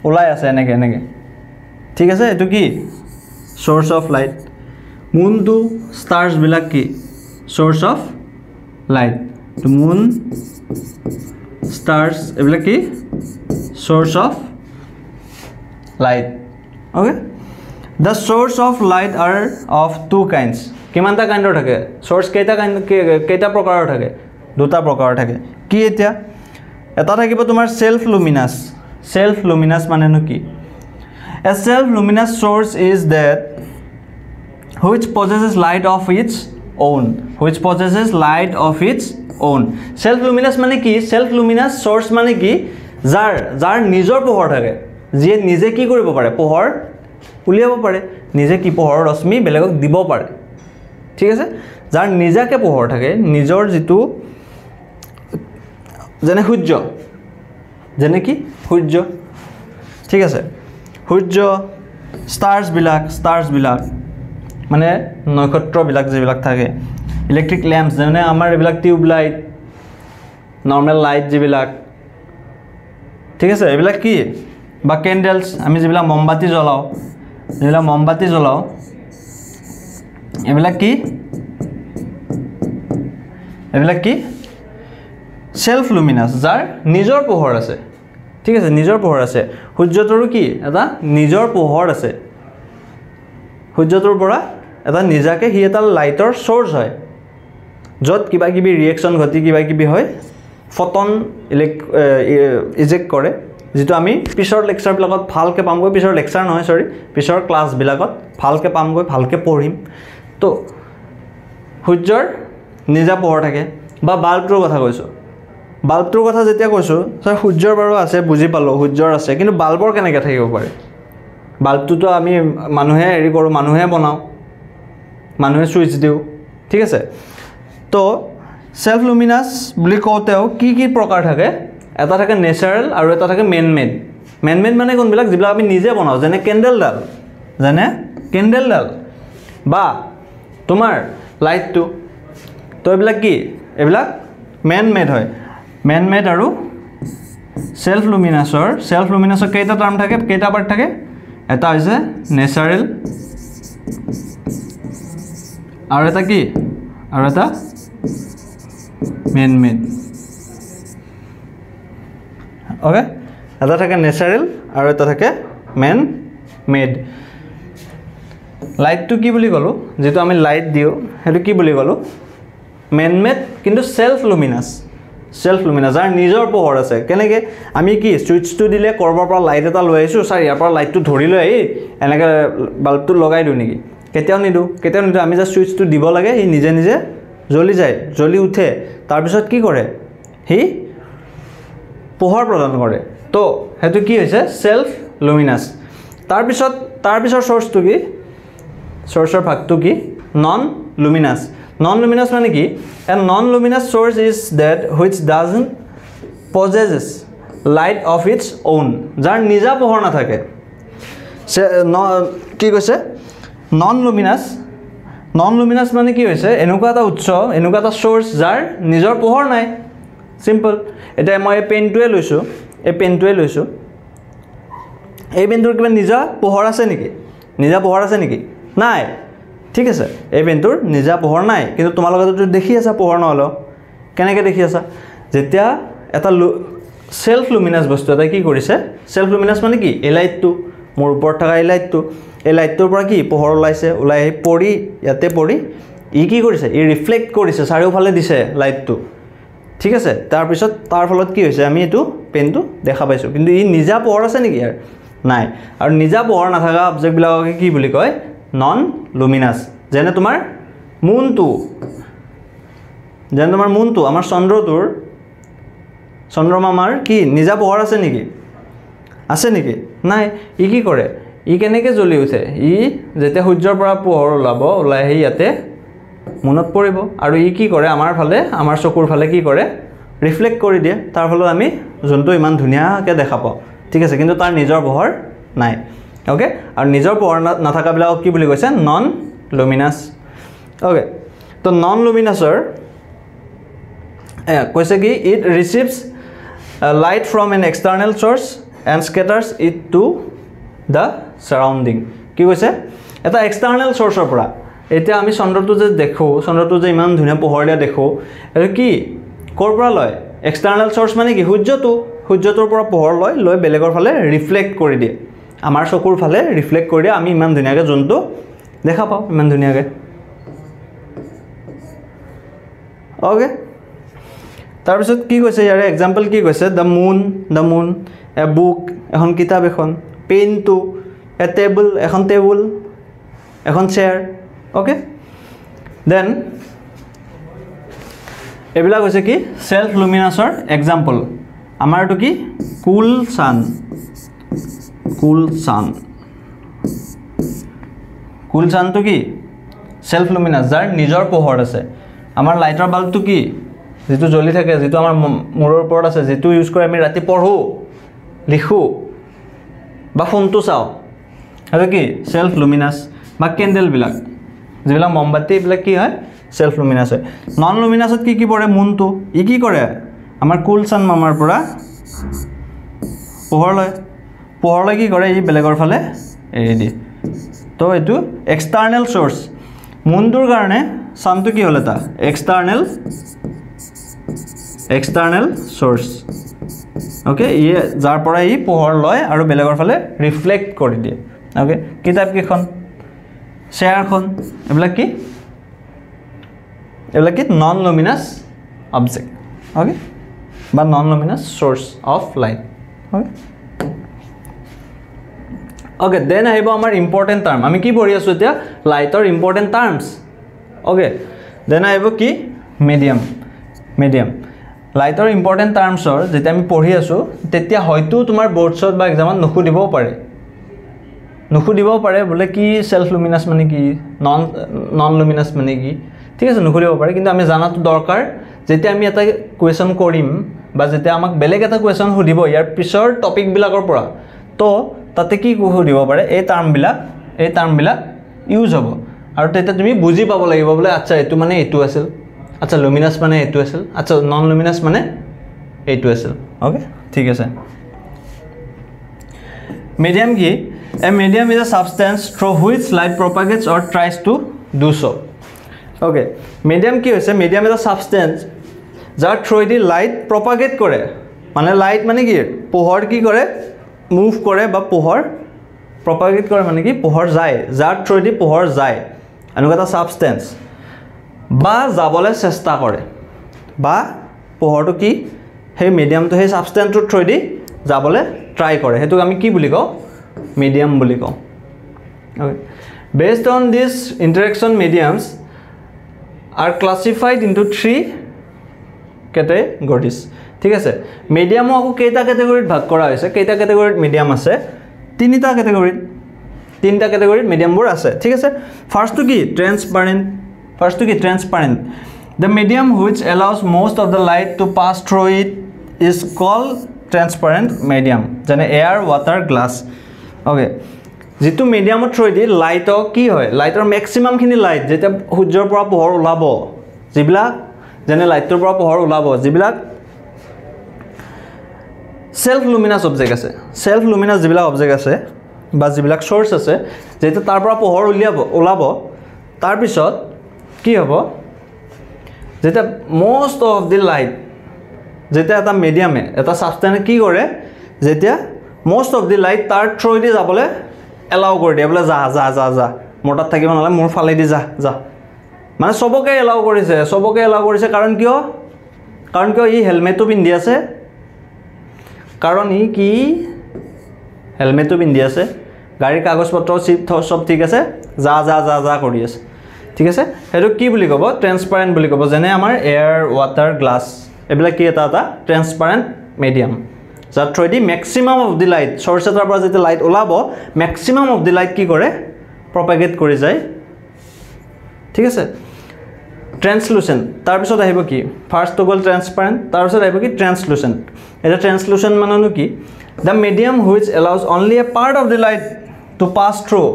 ওলাই আছে এনেকে এনেকে ঠিক আছে এটো কি source of light moon two stars বিলাক কি সোর্স অফ লাইট তো মুন স্টার্স এবিলাক কি source of light okay the source of light are of two kinds কিমানটা কাইন্ডৰ থাকে সোৰ্স কেইটা প্ৰকাৰৰ থাকে দুটা প্ৰকাৰৰ থাকে কি এতিয়া এটা থাকিব তোমাৰ self luminous মানে কি a self luminous source is that which possesses light of its own self luminous মানে কি self luminous source মানে কি যাৰ নিজৰ পোহৰ থাকে যে নিজে কি কৰিব পাৰে পোহৰ উলিয়াব পাৰে নিজে কি পোহৰৰ ৰশ্মি বেলেগক দিব পাৰে ঠিক আছে যাৰ নিজাকে পোহৰ থাকে নিজৰ জিতু যেনে সূৰ্য যেনে কি সূৰ্য ঠিক আছে সূৰ্য স্টাৰ্স বিলাক মানে নক্ষত্ৰ বিলাক যেবিলাক থাকে ইলেক্ট্ৰিক ল্যাম্পস যেনে আমাৰ এবিলাক টিউব লাইট নরমাল লাইট যেবিলাক ঠিক আছে এবিলাক কি বা ক্যান্ডেলস আমি যেবিলাক মমবাতি জ্বলাও এবিলাক কি সেলফ লুমিনাস যাৰ নিজৰ পোহৰ আছে ঠিক আছে নিজৰ পোহৰ আছে সূৰ্যটোৰ কি এটা নিজৰ পোহৰ আছে সূৰ্যটোৰ পৰা এটা নিজাকে হি এটা লাইটৰ সোৰ্স হয় যত কিবা কিবি ৰিঅ্যাকশন ঘটি কিবা কিবি হয় ফটন ইজেক্ট কৰে যেটো আমি পিছৰ লেকচাৰ বিলাকত ভালকে পামগৈ পিছৰ লেকচাৰ নহয় সৰি পিছৰ ক্লাস বিলাকত ভালকে পামগৈ ভালকে পঢ়িম তো সূৰ্যৰ নিজা পোহৰ থাকে বা বাল্বটোৰ কথা কৈছো বাল্বটোৰ কথা যেতিয়া কৈছো স্যাৰ সূৰ্যৰ বাৰু আছে বুজি পালো সূৰ্যৰ আছে কিন্তু বাল্বৰ কেনেকৈ থাকিব পাৰে বাল্বটো আমি মানুহে এৰি কৰো মানুহে বনাও মানুহে সুইচ দিও ঠিক আছে তো সেলফ লুমিনাস বুলি কওঁতেও কি প্ৰকাৰ থাকে এটা থাকে নেচাৰেল আৰু এটা থাকে মেন মেড মানে কোনবিলাক যিবিলাক আমি নিজে বনাও যেনে কেন্ডেলডাল বা তোমাৰ লাইটটো তো এইবিলাক কি এইবিলাক মেন মেড আৰু সেলফ লুমিনাসৰ কেইটা টাৰ্ম থাকে কেইটা পাৰ্ট থাকে এটা হৈছে নেচাৰেল আৰু এটা কি আৰু এটা মেন মেড ওকে এটা থাকে নেচাৰেল আৰু এটা থাকে মেন মেড লাইটটো কি বুলি ক'লো যেটো আমি লাইট দিও হেতু কি বুলি ক'লো মেন মেড কিন্তু সেলফ লুমিনাস যাৰ নিজৰ পোহৰ আছে কেনেকে আমি কি সুইচটো দিলে কৰবাৰ পৰা লাইট এটা লৈ আইছো স্যাৰ ইয়াৰ পৰা লাইটটো ধৰি লৈ আহি এনেকে বাল্বটো লগাই দিও নেকি কেতিয়াও নিদু আমি জাস্ট সুইচটো দিব লাগে ই নিজে নিজে জ্বলি যায় জ্বলি উঠে তাৰ পিছত কি কৰে হি পোহৰ প্ৰদান কৰে তো হেতু কি হৈছে সেলফ লুমিনাস তাৰ পিছত সোৰ্সটো কি সোৰ্সৰ ভাগটো কি নন luminous মানে কি a non luminous source is that which doesn't possesses light of its own যাৰ নিজা পোহৰ না থাকে কি কৈছে non luminous মানে কি হৈছে এনেকুৱা এটা উৎস এনেকুৱা এটা সোৰ্স যাৰ নিজৰ পোহৰ নাই সিম্পল এটা মই পেনটোৱে লৈছো এই পেনটোৰ কিবা নিজা পোহৰ আছে নেকি নাই ঠিক আছে এই পেনটোৰ নিজা পোহৰ নাই কিন্তু তোমালোকে তো দেখি আছা পোহৰ নহলো কেনেকৈ দেখি আছা যেতিয়া এটা সেলফ লুমিনাস বস্তু এটা কি কৰিছে সেলফ লুমিনাস মানে কি এই লাইটটো মোৰ ওপৰত থকা এই লাইটটোৰ পৰা কি পোহৰ ওলাই পৰি ইয়াতে পৰি ই কি কৰিছে ই ৰিফ্লেক্ট কৰিছে চাৰিওফালে দিছে লাইটটো ঠিক আছে তাৰ পিছত তাৰ ফলত কি হৈছে আমি এটো পেনটো দেখা পাইছো কিন্তু ই নিজা পোহৰ আছে নেকি ইয়াৰ নাই আৰু নিজা পোহৰ নাথাকা অবজেক্ট বিলাককে কি বুলি কয় নন লুমিনাস যেনে তোমাৰ মুনটো আমাৰ চন্দ্ৰমাৰ কি নিজা পোহৰ আছে নেকি নাই ই কি কৰে ই কেনেকৈ জ্বলি উঠে ই যেতিয়া সূৰ্যৰ পৰা পোহৰ ওলাই আহি ইয়াতে মুনত পৰিব আৰু ই কি কৰে আমাৰ চকুৰ ফালে কি কৰে ৰিফ্লেক্ট কৰি দিয়ে তাৰ ফলত আমি জন্তু ইমান ধুনিয়াকৈ দেখা পাওঁ ঠিক আছে কিন্তু তাৰ নিজৰ পোহৰ নাই ওকে আৰু নিজৰ পোহৰ নাথাকা বিলাক কি বুলি কৈছে নন লুমিনাস ওকে তো নন লুমিনাসৰ কৈছে কি it receives light from an external source and scatters it to the surrounding কি কৈছে এটা এক্সটাৰ্নেল সোৰ্সৰ পৰা এতিয়া আমি চন্দ্ৰটো যে দেখো চন্দ্ৰটো যে ইমান ধুনিয়া পোহৰ দিয়া দেখো আৰু কি কৰ পৰা লয় এক্সটাৰ্নেল সোৰ্স মানে কি সূৰ্যটোৰ পৰা পোহৰ লৈ বেলেগৰ ফালে ৰিফ্লেক্ট কৰি দিয়ে আমাৰ চকুৰ ফালে ৰিফ্লেক্ট কৰি দিয়ে আমি ইমান ধুনিয়াকৈ জন্তু দেখা পাওঁ ইমান ধুনিয়াকৈ ওকে তাৰ পিছত কি কৈছে ইয়াৰ এক্সাম্পল কি কৈছে দ্য মুন এ বুক এখন কিতাপ এখন পেনটো এ টেবল এখন চেয়াৰ ওকে দেন এইবিলাক হৈছে কি সেলফ লুমিনাসৰ এক্সাম্পল আমাৰটো কি কুল সানটো কি সেলফ লুমিনাস যাৰ নিজৰ পোহৰ আছে আমাৰ লাইটৰ বাল্বটো কি যেটো জ্বলি থাকে যেটো আমাৰ মূৰৰ ওপৰত আছে যেটো ইউজ কৰি আমি ৰাতি পঢ়ো লিখো বা ফোনটো চাও আৰু কি সেলফ লুমিনাস বা কেন্ডেল বিলাক যেবিলাক মমবাতি বিলাক কি হয় সেলফ লুমিনাস হয় নন লুমিনাসত কি পৰে মুনটো ই কি কৰে আমাৰ কুল সান মামাৰ পৰা পোহৰ লৈ কি কৰে ই বেলেগৰ ফালে এৰি দিয়ে তো এটো এক্সটাৰ্নেল সোৰ্স মুনটোৰ কাৰণে সানটো কি হ'ল এটা এক্সটাৰ্নেল সোৰ্স ওকে ই যাৰ পৰা ই পোহৰ লয় আৰু বেলেগৰ ফালে ৰিফ্লেক্ট কৰি দিয়ে ওকে কিতাপ কিখন চেয়াৰখন এইবিলাক কি নন লুমিনাস অবজেক্ট ওকে বা non luminous source of light okay then আহিব আমাৰ ইম্পৰ্টেন্ট টাৰ্ম আমি কি পঢ়ি আছো এতিয়া লাইটৰ ইম্পৰ্টেন্ট টাৰ্মস ওকে দেন আহিব কি মিডিয়াম লাইটৰ ইম্পৰ্টেন্ট টাৰ্মসৰ যেতিয়া আমি পঢ়ি আছো তেতিয়া হয়তো তোমাৰ বোৰ্ডছত বা এক্সামত নুখুদিবও পাৰে বলে কি সেলফ লুমিনাস মানে কি নন লুমিনাস মানে কি ঠিক আছে নুখুদিব পাৰে কিন্তু আমি জানাটো দৰকাৰ যেতিয়া আমি এটা কোৱেশ্চন কৰিম বা যেতিয়া আমাক বেলেগ এটা কোৱেশ্চন সুধিব ইয়াৰ পিছৰ টপিক বিলাকৰ পৰা তো তাতে কি সুধিব পাৰে এই টাৰ্মবিলাক ইউজ হ'ব আৰু তেতিয়া তুমি বুজি পাব লাগিব বলে আচ্ছা এটো মানে এটো আছিল আচ্ছা লুমিনাস মানে এটো আছিল আচ্ছা নন লুমিনাস মানে এটো আছিল ওকে ঠিক আছে মিডিয়াম কি a medium is a substance through which light propagates or tries to do so okay medium কি হৈছে medium is a substance যাৰ থ্ৰুৱেদি লাইট প্ৰপাগেট কৰে মানে লাইট মানে কি পোহৰ কি কৰে মুভ কৰে বা পোহৰ প্ৰপাগেট কৰে মানে কি পোহৰ যায় যাৰ থ্ৰুৱেদি পোহৰ যায় এনেকুৱা এটা সাবষ্টেন্স বা যাবলৈ চেষ্টা কৰে বা পোহৰটো কি সেই মিডিয়ামটো সেই সাবষ্টেন্সটোৰ থ্ৰুৱেদি যাবলৈ ট্ৰাই কৰে হেতুক আমি কি বুলি কওঁ মিডিয়াম বুলি কওঁ okay based on this interaction mediums are classified into 3 categories ঠিক আছে মিডিয়াম আকো কেইটা ক্যাটাগরিত ভাগ কৰা হৈছে কেইটা ক্যাটাগৰিত মিডিয়াম আছে তিনিটা ক্যাটাগৰিত মিডিয়ামবোৰ আছে ঠিক আছে ফাৰ্স্ট টু কি transparent the medium which allows most of the light to pass through it is called transparent medium যেনে air water glass okay যেটো মিডিয়ামৰ থ্ৰুৱেদি লাইটৰ কি হয় লাইটৰ ম্যাক্সিমাম খিনি লাইট যেটা সূৰ্যৰ পৰা পোহৰ ওলাব যিবিলাক যেনে লাইটৰ পৰা পোহৰ ওলাব যিবিলাক সেলফ লুমিনাস যিবিলাক অবজেক্ট আছে বা যিবিলাক সোৰ্স আছে যেটা তাৰ পৰা পোহৰ ওলাব তাৰ পিছত কি হ'ব যেটা মোস্ট অফ দি লাইট যেটা এটা মিডিয়ামে এটা সাবষ্টেন্স কি কৰে যেতিয়া মোস্ট অফ দি লাইট তাৰ থ্ৰুৱেদি যাবলৈ এলাউ কৰি দিয়ে বলে যা মোটাত থাকিব নালাগে মোৰ ফালেদি যা মানে সবকে এলাউ কৰিছে কাৰণ কিয় ই হেলমেটটো পিন্ধি আছে কাৰণ ই কি হেলমেটটো পিন্ধি আছে গাড়ীৰ কাগজপত্ৰ চিট সব ঠিক আছে যা কৰি আছে ঠিক আছে হেতু কি বুলি ক'ব ট্ৰান্সপাৰেন্ট বুলি ক'ব যেনে আমাৰ এয়াৰ ওয়াটাৰ গ্লাস এবিলাক কি এটা ট্ৰান্সপাৰেন্ট মিডিয়াম যাৰ through which maximum of the light source এটাৰ পৰা যেতিয়া লাইট ওলাব ম্যাক্সিমাম অফ দি লাইট কি কৰে প্ৰপাগেট কৰি যায় ঠিক আছে ট্ৰান্সলুসেন্ট তাৰ পিছত আহিব কি ফাৰ্স্ট টু গল ট্ৰান্সপাৰেন্ট তাৰ পিছত আহিব কি ট্ৰান্সলুসেন্ট এটা ট্ৰান্সলুসেন্ট মানেনো কি the medium which allows only a part of the light to pass through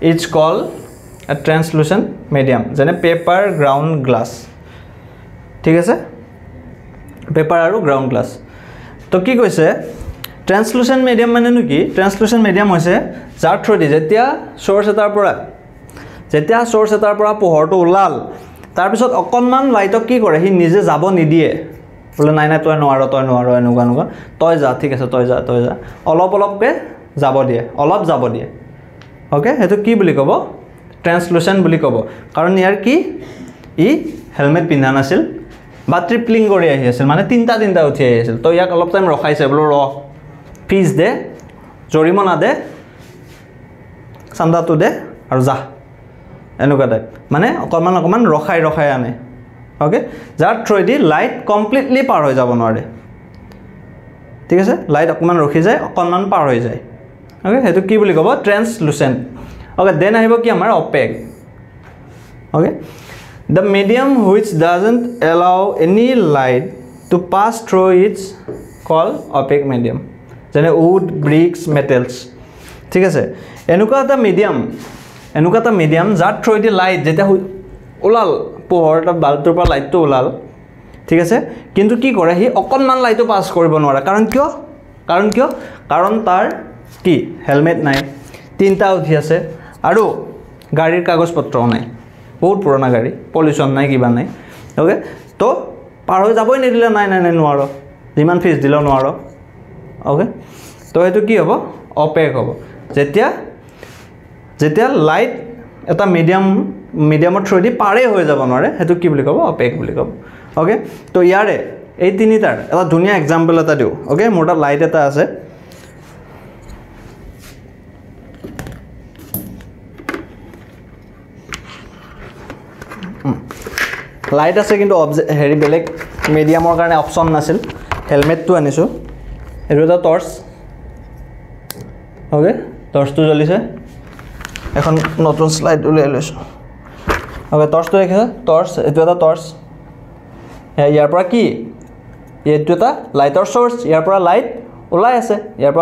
is called a translucent medium যেনে পেপাৰ গ্ৰাউণ্ড গ্লাস ঠিক আছে পেপাৰ আৰু গ্ৰাউণ্ড গ্লাস তো কি কৈছে ট্ৰান্সলুসেন্ট মিডিয়াম মানেনো কি ট্ৰান্সলুসেন্ট মিডিয়াম হৈছে যাৰ থ্ৰুৱেদি যেতিয়া সোৰ্স এটাৰ পৰা পোহৰটো ওলাল তাৰ পিছত অকনমান লাইটক কি কৰে হি নিজে যাব নিদিয়ে বলে নাই তই নোৱাৰ এনেকুৱা তই যা ঠিক আছে তই যা অলপকে যাব দিয়ে ওকে হেতু কি বুলি ক'ব ট্ৰান্সলুসেন্ট বুলি ক'ব কাৰণ ইয়াৰ কি ই হেলমেট পিন্ধা নাছিল বা ট্ৰিপলিং কৰি আহি আছিল মানে তিনটা উঠি আহি আছিল তো ইয়াক অলপ টাইম ৰখাইছে বলো ফিজ দে জৰিমনা দে চান্দাটো দে আৰু যা এনেকুৱা টাইপ মানে অকমান ৰখাই আনে ওকে যাৰ থ্ৰুৱেদি লাইট কমপ্লিটলি পাৰ হৈ যাব নোৱাৰে ঠিক আছে লাইট অকমান ৰখি যায় অকমান পাৰ হৈ যায় ওকে হেতু কি বুলি ক'ব ট্ৰান্সলুসেন্ট ওকে দেন আহিব কি আমাৰ opaque okay the medium which doesn't allow any light to pass through it called opaque medium যেনে wood bricks metals ঠিক আছে এনেকুৱা এটা মিডিয়াম যাৰ থ্ৰুৱেদি লাইট যেতিয়া ওলাল পোহৰটা বাল্বটোৰ পৰা লাইটটো ওলাল ঠিক আছে কিন্তু কি কৰে হি অকনমান লাইটটো পাস কৰিব নোৱাৰে কাৰণ তাৰ কি হেলমেট নাই তিনটা উঠি আছে আৰু গাড়ীৰ কাগজপত্ৰও নাই বহুত পুৰণা গাড়ী পলিউশন নাই কিবা নাই ওকে তো পাৰ হৈ যাবই নিদিলে নাই নোৱাৰ যিমান ফিজ দিলেও নোৱাৰ ওকে তো এটো কি হ'ব অপেক হ'ব যেতিয়া লাইট এটা মিডিয়ামৰ থ্ৰুৱেদি পাৰে হৈ যাব নোৱাৰে হেতু কি বুলি ক'ব অপেক বুলি ক'ব ওকে তো ইয়াৰে এই তিনিটাৰ এটা ধুনীয়া এক্সাম্পল এটা দিও ওকে মোৰ তাত লাইট এটা আছে লাইট আছে কিন্তু হেৰি বেলেগ মিডিয়ামৰ কাৰণে অপচন নাছিল হেলমেটটো আনিছো এটো এটা টৰ্চ ওকে টৰ্চটো জ্বলিছে এখন নতুন স্লাইড উলিয়াই লৈছো ওকে টৰ্চটো দেখিছা টৰ্চ এটো এটা টৰ্চ ইয়াৰ পৰা কি এটো এটা লাইটৰ সোৰ্স ইয়াৰ পৰা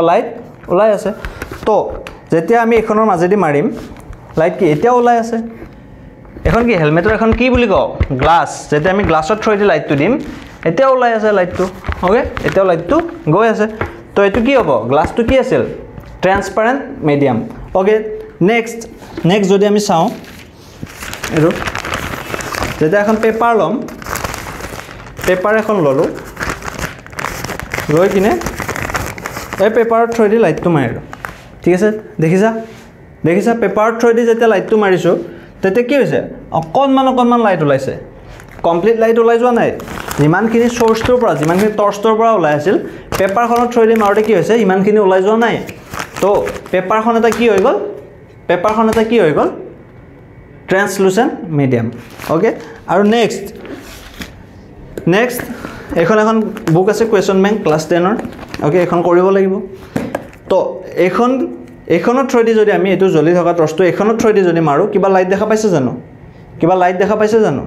লাইট ওলাই আছে তো যেতিয়া আমি এখনৰ মাজেদি মাৰিম লাইট কি এতিয়া ওলাই আছে এখন কি হেলমেটৰ এখন কি বুলি কও গ্লাস যেতিয়া আমি গ্লাসৰ থ্ৰুৱেদি লাইটটো দিম এতিয়া ওলাই আছে লাইটটো ওকে এতিয়া লাইটটো গৈ আছে তো এটো কি হ'ব গ্লাসটো কি আছিল ট্ৰান্সপাৰেন্ট মিডিয়াম ওকে নেক্সট যদি আমি চাও এটো যেতিয়া এখন পেপাৰ লম পেপাৰ এখন ললোঁ লৈ কিনে এই পেপাৰৰ থ্ৰুৱেদি লাইটটো মাৰিলোঁ ঠিক আছে দেখিছা পেপাৰৰ থ্ৰুৱেদি যেতিয়া লাইটটো মাৰিছোঁ তেতিয়া কি হৈছে অকণমান লাইট ওলাইছে কমপ্লিট লাইট ওলাই যোৱা নাই যিমানখিনি চ'ৰ্চটোৰ পৰা যিমানখিনি টৰ্চটোৰ পৰা ওলাই আছিল পেপাৰখনৰ থ্ৰুৱেদি মাৰোঁতে কি হৈছে ইমানখিনি ওলাই যোৱা নাই তো পেপাৰখন এটা কি হৈ গ'ল ট্ৰান্সলুচেণ্ট মিডিয়াম ওকে আৰু নেক্সট এখন বুক আছে কুৱেশ্যন বেংক ক্লাছ 10ৰ ওকে এখন কৰিব লাগিব তো এইখনৰ থ্ৰুৱেদি যদি আমি এইটো জ্বলি থকা টৰ্চটো এইখনৰ থ্ৰুৱেদি যদি মাৰোঁ কিবা লাইট দেখা পাইছে জানো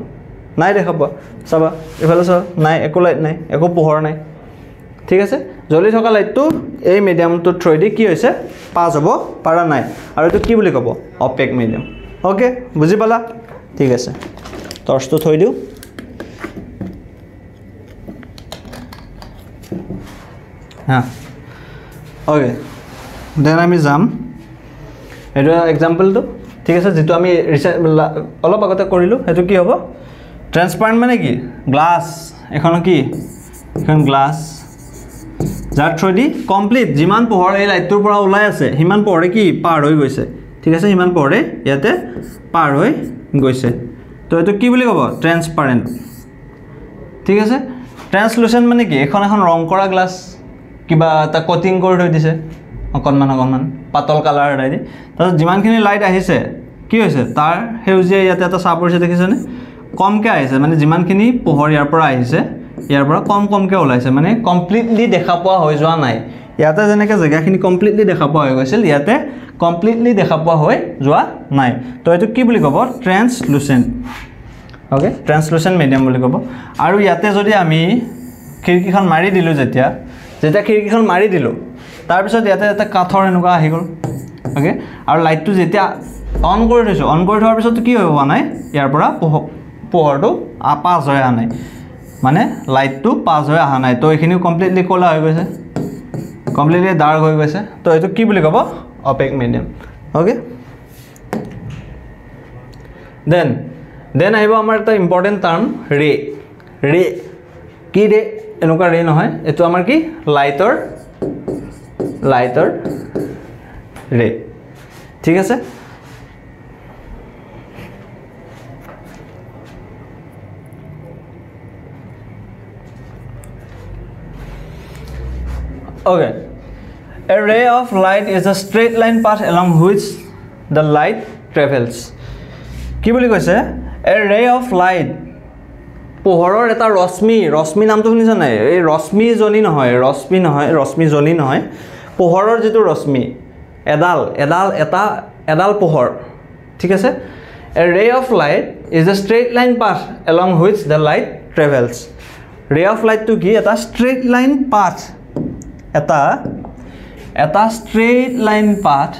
নাই দেখা পোৱা চাবা এফালে চাবা নাই একো লাইট নাই একো পোহৰ নাই ঠিক আছে জ্বলি থকা লাইটটো এই মিডিয়ামটোৰ থ্ৰুৱেদি কি হৈছে পাছ হ'ব পৰা নাই আৰু এইটো কি বুলি ক'ব অপেক মিডিয়াম ওকে বুজি পালা ঠিক আছে টৰ্চটো থৈ দিওঁ হা ওকে দেন আমি যাম এইটো এক্সাম্পলটো ঠিক আছে যেটো আমি অলপ আগতে কৰিলোঁ সেইটো কি হ'ব ট্ৰান্সপাৰেণ্ট মানে কি গ্লাছ এখন গ্লাছ যাৰ থ্ৰুৱেদি কমপ্লিট যিমান পোহৰ এই লাইটটোৰ পৰা ওলাই আছে সিমান পোহৰে কি পাৰ হৈ গৈছে ঠিক আছে সিমান পোহৰে ইয়াতে পাৰ হৈ গৈছে তো এইটো কি বুলি ক'ব ট্ৰান্সপাৰেণ্ট ঠিক আছে ট্ৰান্সলুচেণ্ট মানে কি এখন ৰং কৰা গ্লাছ কিবা এটা কোটিং কৰি থৈ দিছে অকণমান পাতল কালাৰ এটাই দি তাৰপিছত যিমানখিনি লাইট আহিছে কি হৈছে তাৰ সেউজীয়া ইয়াতে এটা চাহ পৰিছে দেখিছেনে কমকৈ আহিছে মানে যিমানখিনি পোহৰ ইয়াৰ পৰা আহিছে ইয়াৰ পৰা কমকৈ ওলাইছে মানে কমপ্লিটলি দেখা পোৱা হৈ যোৱা নাই ইয়াতে যেনেকৈ জেগাখিনি কমপ্লিটলি দেখা পোৱা হৈ গৈছিল ইয়াতে কমপ্লিটলি দেখা পোৱা হৈ যোৱা নাই তো এইটো কি বুলি ক'ব ট্ৰান্সলুচেণ্ট ওকে ট্ৰান্সলুচেণ্ট মিডিয়াম বুলি ক'ব আৰু ইয়াতে যদি আমি খিৰিকীখন মাৰি দিলোঁ যেতিয়া খিৰিকীখন মাৰি দিলোঁ তাৰপিছত ইয়াতে এটা কাঠৰ এনেকুৱা আহি গ'ল ওকে আৰু লাইটটো যেতিয়া অন কৰি থৈছোঁ অন কৰি থোৱাৰ পিছতো কি হোৱা নাই ইয়াৰ পৰা পোহৰটো পাছ হৈ অহা নাই মানে লাইটটো পাছ হৈ অহা নাই তো এইখিনিও কমপ্লিটলি ক'লা হৈ গৈছে কমপ্লিটলি ডাৰ্ক হৈ গৈছে তো এইটো কি বুলি ক'ব অপেক মিডিয়াম ওকে দেন আহিব আমাৰ এটা ইম্পৰ্টেণ্ট টাৰ্ম ৰে কি ৰে এনেকুৱা ৰে নহয় এইটো আমাৰ কি লাইটৰ ৰে ঠিক আছে okay a ray of light is a straight line path along which the light travels কি বুলি কৈছে a ray of light পোহৰৰ এটা ৰশ্মি নামটো শুনিছা নাই এই ৰশ্মিজনী নহয় পোহৰৰ যেটো ৰশ্মি এডাল পোহৰ ঠিক আছে a ray of light is a straight line path along which the light travels ray of light to কি এটা straight line path এটা straight line path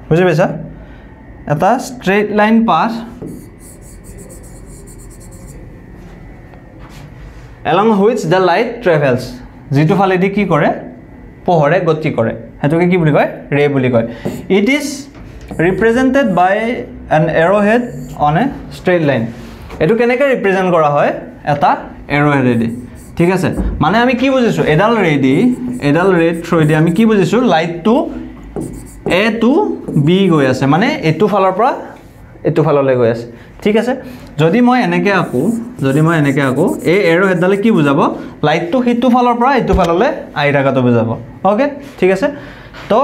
বুজি পাইছা এটা straight line path along which the light travels যেটো ফালেদি কি কৰে পোহৰে গতি কৰে হেতুকে কি বুলি কয় ৰে বুলি কয় it is represented by an arrowhead on a straight line এটো কেনেকৈ ৰিপ্ৰেজেন্ট কৰা হয় এটা arrowhead দি ঠিক আছে মানে আমি কি বুজিছো এডাল ৰে থ্ৰুৱেদি আমি কি বুজিছো লাইটটো a to b গৈ আছে মানে এটো ফালৰ পৰা এটো ফাললৈ গৈ আছে ঠিক আছে যদি মই এনেকৈ আকো এই এৰ'হেডডালে কি বুজাব লাইটটো হিটো ফালৰ পৰা এটো ফাললৈ আহি থাকাটো বুজাব ওকে ঠিক আছে তো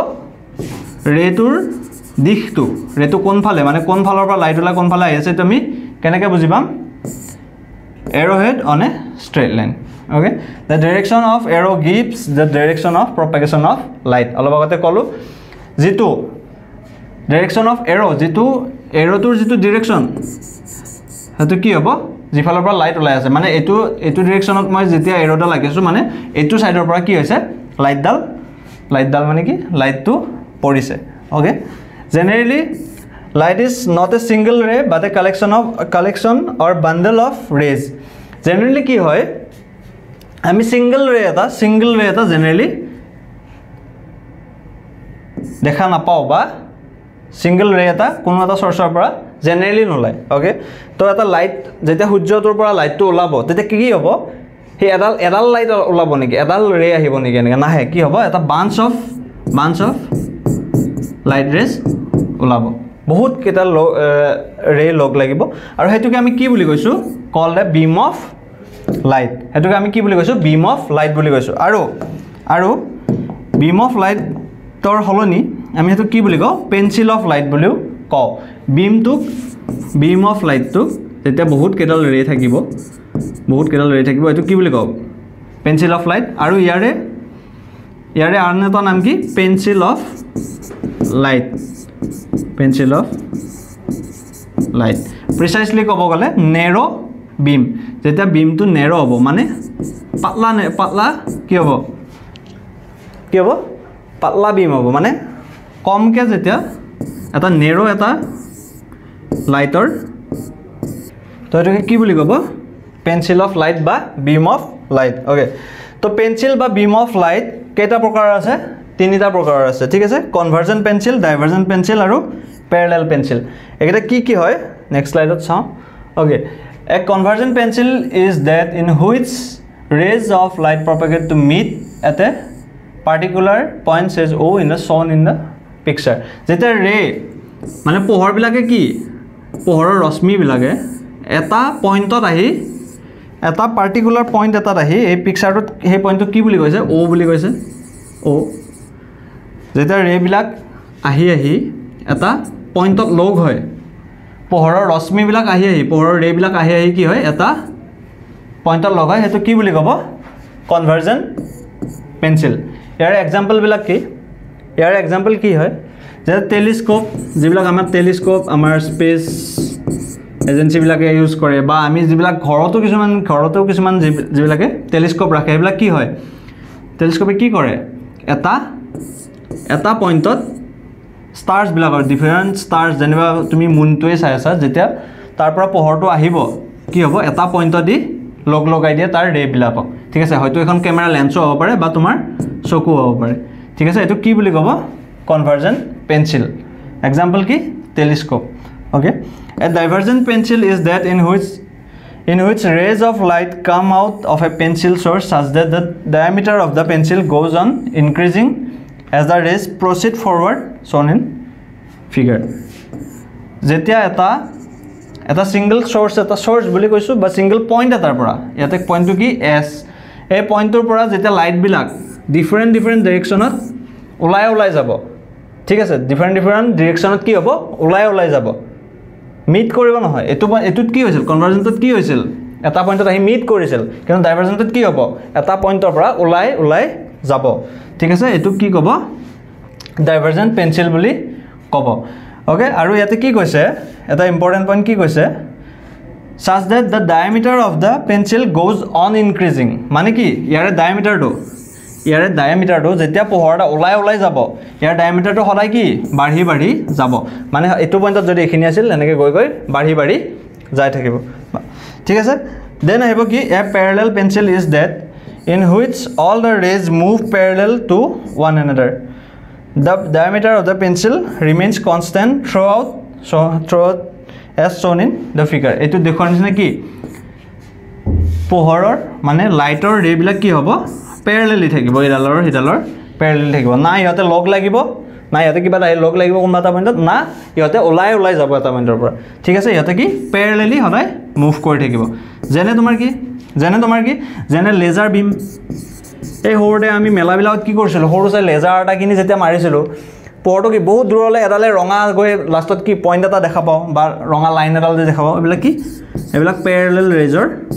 ৰেটো কোন ফালে মানে কোন ফালৰ পৰা লাইট ওলাই কোন ফালে আহি আছে তুমি কেনেকৈ বুজি পাম arrowhead on a straight line okay the direction of arrow gives the direction of propagation of light অলপ আগতে কলো যেটো direction of arrow যেটো arrowটোৰ যেটো direction হেতু কি হ'ব যি ফালৰ পৰা লাইট ওলাই আছে মানে এটো directionত মই যেতিয়া arrowটা লাগিছো মানে এটো সাইডৰ পৰা কি হৈছে লাইটডাল মানে কি লাইটটো পৰিছে okay generally light is not a single ray but a collection or bundle of rays generally কি হয় আমি single ray এটা generally দেখা নাপাও বা single ray এটা কোনো এটা সোৰ্সৰ পৰা জেনেৰেলি নোলায় ওকে তো এটা লাইট যেতিয়া সূৰ্যটোৰ পৰা লাইটটো ওলাব তেতিয়া কি হ'ব সেই এডাল লাইট ওলাব নেকি এডাল ৰে আহিব নেকি এনেকৈ নাহে কি হ'ব এটা বাঞ্চ অফ লাইট ৰেজ ওলাব বহুত কেইটা ৰে লগ লাগিব আৰু হেতুকে আমি কি বুলি কৈছো কল দ্য বিম অফ লাইট হেতুকে আমি কি বুলি কৈছো বিম অফ লাইট বুলি কৈছো আৰু বিম অফ লাইটৰ হলনি আমি হেতু কি বুলি কও পেন্সিল অফ লাইট বুলিও কও বিম অফ লাইটটো যেতিয়া বহুত কেইডাল ৰে থাকিব এটো কি বুলি কও পেন্সিল অফ লাইট আৰু ইয়াৰে আন এটা নাম কি পেন্সিল অফ লাইট প্ৰিসাইজলি ক'ব গ'লে নেৰো বিম যেতিয়া বিমটো নেৰো হ'ব মানে পাতলা কি হ'ব পাতলা বিম হ'ব মানে কমকে যেতিয়া এটা নেৰো এটা লাইটৰ তো এটাকে কি বুলি ক'ব পেন্সিল অফ লাইট বা বিম অফ লাইট ওকে তো পেন্সিল বা বিম অফ লাইট কেইটা প্ৰকাৰ আছে তিনিটা প্ৰকাৰ আছে ঠিক আছে কনভাৰ্জেন্ট পেন্সিল ডাইভাৰ্জেন্ট পেন্সিল আৰু প্যাৰেলাল পেন্সিল এটা কি হয় নেক্সট স্লাইডত চাও okay a convergent pencil is that in which rays of light propagate to meet at a particular point says o in the shown in the picture jeta ray mane pohor bilage ki pohoror rosmi bilage eta pointot ahi eta particular point eta ahi ei picture tot he point to ki buli koise o buli koise o jeta ray bilak ahi eta pointot log hoy পোহৰৰ ৰশ্মি বিলাক আহি পোহৰৰ ৰে বিলাক আহি কি হয় এটা পইণ্টত লগাই হেতু কি বুলি ক'ব কনভাৰ্জেন্ট পেন্সিল ইয়াৰ এক্সাম্পল বিলাক কি হয় যে টেলিস্কোপ যিবিলাক আমাৰ টেলিস্কোপ আমাৰ স্পেস এজেন্সি বিলাকে ইউজ কৰে বা আমি যিবিলাক ঘৰতো কিছুমান যিবিলাকে টেলিস্কোপ ৰাখে এইবিলাক কি হয় টেলিস্কোপে কি কৰে এটা পইণ্টত stars বিলাকৰ ডিফাৰেন্ট stars যেনিবা তুমি মুনটোৱে চাই আছা যেতিয়া তাৰ পৰা পোহৰটো আহিব কি হ'ব এটা পইণ্ট দি লগাই দিয়ে তাৰ ৰে বিলাকক ঠিক আছে হয়তো এখন ক্যামেৰা লেন্সও হ'ব পাৰে বা তোমাৰ চকু হ'ব পাৰে ঠিক আছে এটো কি বুলি ক'ব কনভাৰ্জেন্ট পেন্সিল এক্সাম্পল কি telescope okay a divergent pencil is that in which rays of light come out of a pencil source such that the diameter of the pencil goes on increasing as the rays proceed forward shown in figure jetia eta single source boli koisu ba single point etar pora yate point to ki s ei point tor pora jetia light bilak different direction ot ulai jabo ঠিক আছে different direction ot ki hobo ulai jabo meet koribo nohoy etut ki hoisil convergent ot ki hoisil eta point ot ahi meet korisil kintu divergent ot ki hobo eta point tor pora ulai jabo ঠিক আছে এটু কি কব ডাইভাৰ্জেন্ট pencil বুলি কব okay আৰু ইয়াতে কি কৈছে এটা ইম্পৰ্টেন্ট পইণ্ট কি কৈছে such that the diameter of the pencil goes on increasing মানে কি ইয়াৰে ডায়ামিটাৰটো যেতিয়া পোহৰটা ওলাই যাব ইয়াৰ ডায়ামিটাৰটো হলাই কি বাঢ়ি যাব মানে এটু পইণ্টত যদি এখিনি আছিল এনেকৈ গৈ বাঢ়ি যাই থাকিব ঠিক আছে দেন আহিব কি a parallel pencil is that in which all the rays move parallel to one another. The diameter of the pencil remains constant throughout as shown in the figure. Etu dekhon nisna ki pohoror mane lightor ray bilak ki hobo parallelly thakibo idalor parallelly thakibo na yote log lagibo na yote kiba dai log lagibo konba ta point na yote ulai jabo eta point pora thik ase yote ki parallelly hodai move kori thakibo jene tomar ki jene laser beam এই হৰতে আমি মেলা বিলাকত কি কৰিছিল হৰু চাই laser এটা কিনি যেতিয়া মাৰিছিলো পোহৰটো কি বহুত দূৰলৈ এডালে ৰঙা গৈ লাষ্টত কি পইণ্ট এটা দেখা পাও বা ৰঙা লাইন এডাল যে দেখা পাও এইবিলাক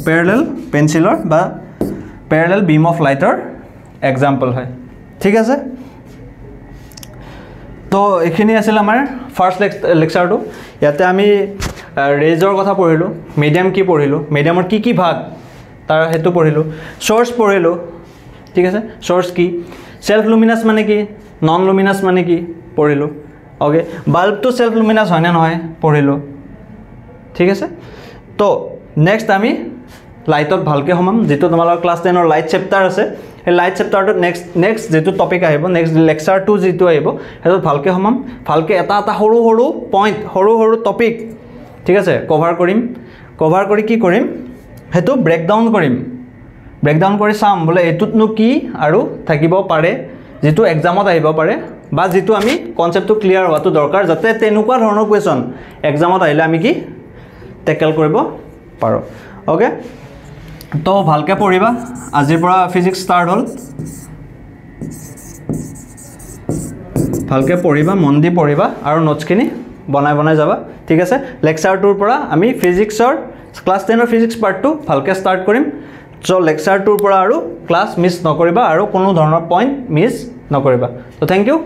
প্যাৰেলাল পেন্সিলৰ বা প্যাৰেলাল বিম অফ লাইটৰ এক্সাম্পল হয় ঠিক আছে তো এখিনি আছিল আমাৰ ফাৰ্স্ট লেকচাৰটো ইয়াতে আমি ৰেজৰ কথা পঢ়িলো মিডিয়াম কি পঢ়িলো মিডিয়ামৰ কি ভাগ তাৰ হেতু পঢ়িলো সোর্স পঢ়িলো ঠিক আছে সোর্স কি সেলফ লুমিনাস মানে কি নন লুমিনাস মানে কি পঢ়িলো ওকে বাল্ব তো সেলফ লুমিনাস হয় না নহয় পঢ়িলো ঠিক আছে তো নেক্সট আমি লাইটত ভালকে হমাম যেটো তোমালোকৰ ক্লাস 10 ৰ লাইট চ্যাপ্টাৰ আছে এই লাইট চ্যাপ্টাৰটো নেক্সট যেটো টপিক আহিব নেক্সট লেকচাৰ 2 যেটো আহিব হেতু ভালকে হমাম ভালকে এটা সৰু পইণ্ট সৰু টপিক ঠিক আছে কভাৰ কৰি কি কৰিম হেতু ব্ৰেকডাউন কৰিম ব্ৰেকডাউন কৰি চাম বলে এটুতনো কি আৰু থাকিব পাৰে যেটো এক্সামত আহিব পাৰে বা যেটো আমি কনসেপ্টটো ক্লিয়াৰ হোৱাটো দৰকাৰ যাতে তেনেকুৱা ধৰণৰ কোৱেশ্চন এক্সামত আহিলে আমি কি টেকল কৰিব পাৰো ওকে তো ভালকে পঢ়িবা আজিৰ পৰা ফিজিক্স ষ্টাৰ্ট হল ভালকে পঢ়িবা মন দি পঢ়িবা আৰু নোটছখিনি বনাই যাবা ঠিক আছে লেকচাৰটোৰ পৰা আমি ফিজিক্সৰ ক্লাস 10 ৰ ফিজিক্স পাৰ্টটো ভালকে ষ্টাৰ্ট কৰিম সো লেকচাৰটোৰ পৰা আৰু ক্লাস মিস নকৰিবা আৰু কোনো ধৰণৰ পইণ্ট মিস নকৰিবা তো থ্যাংক ইউ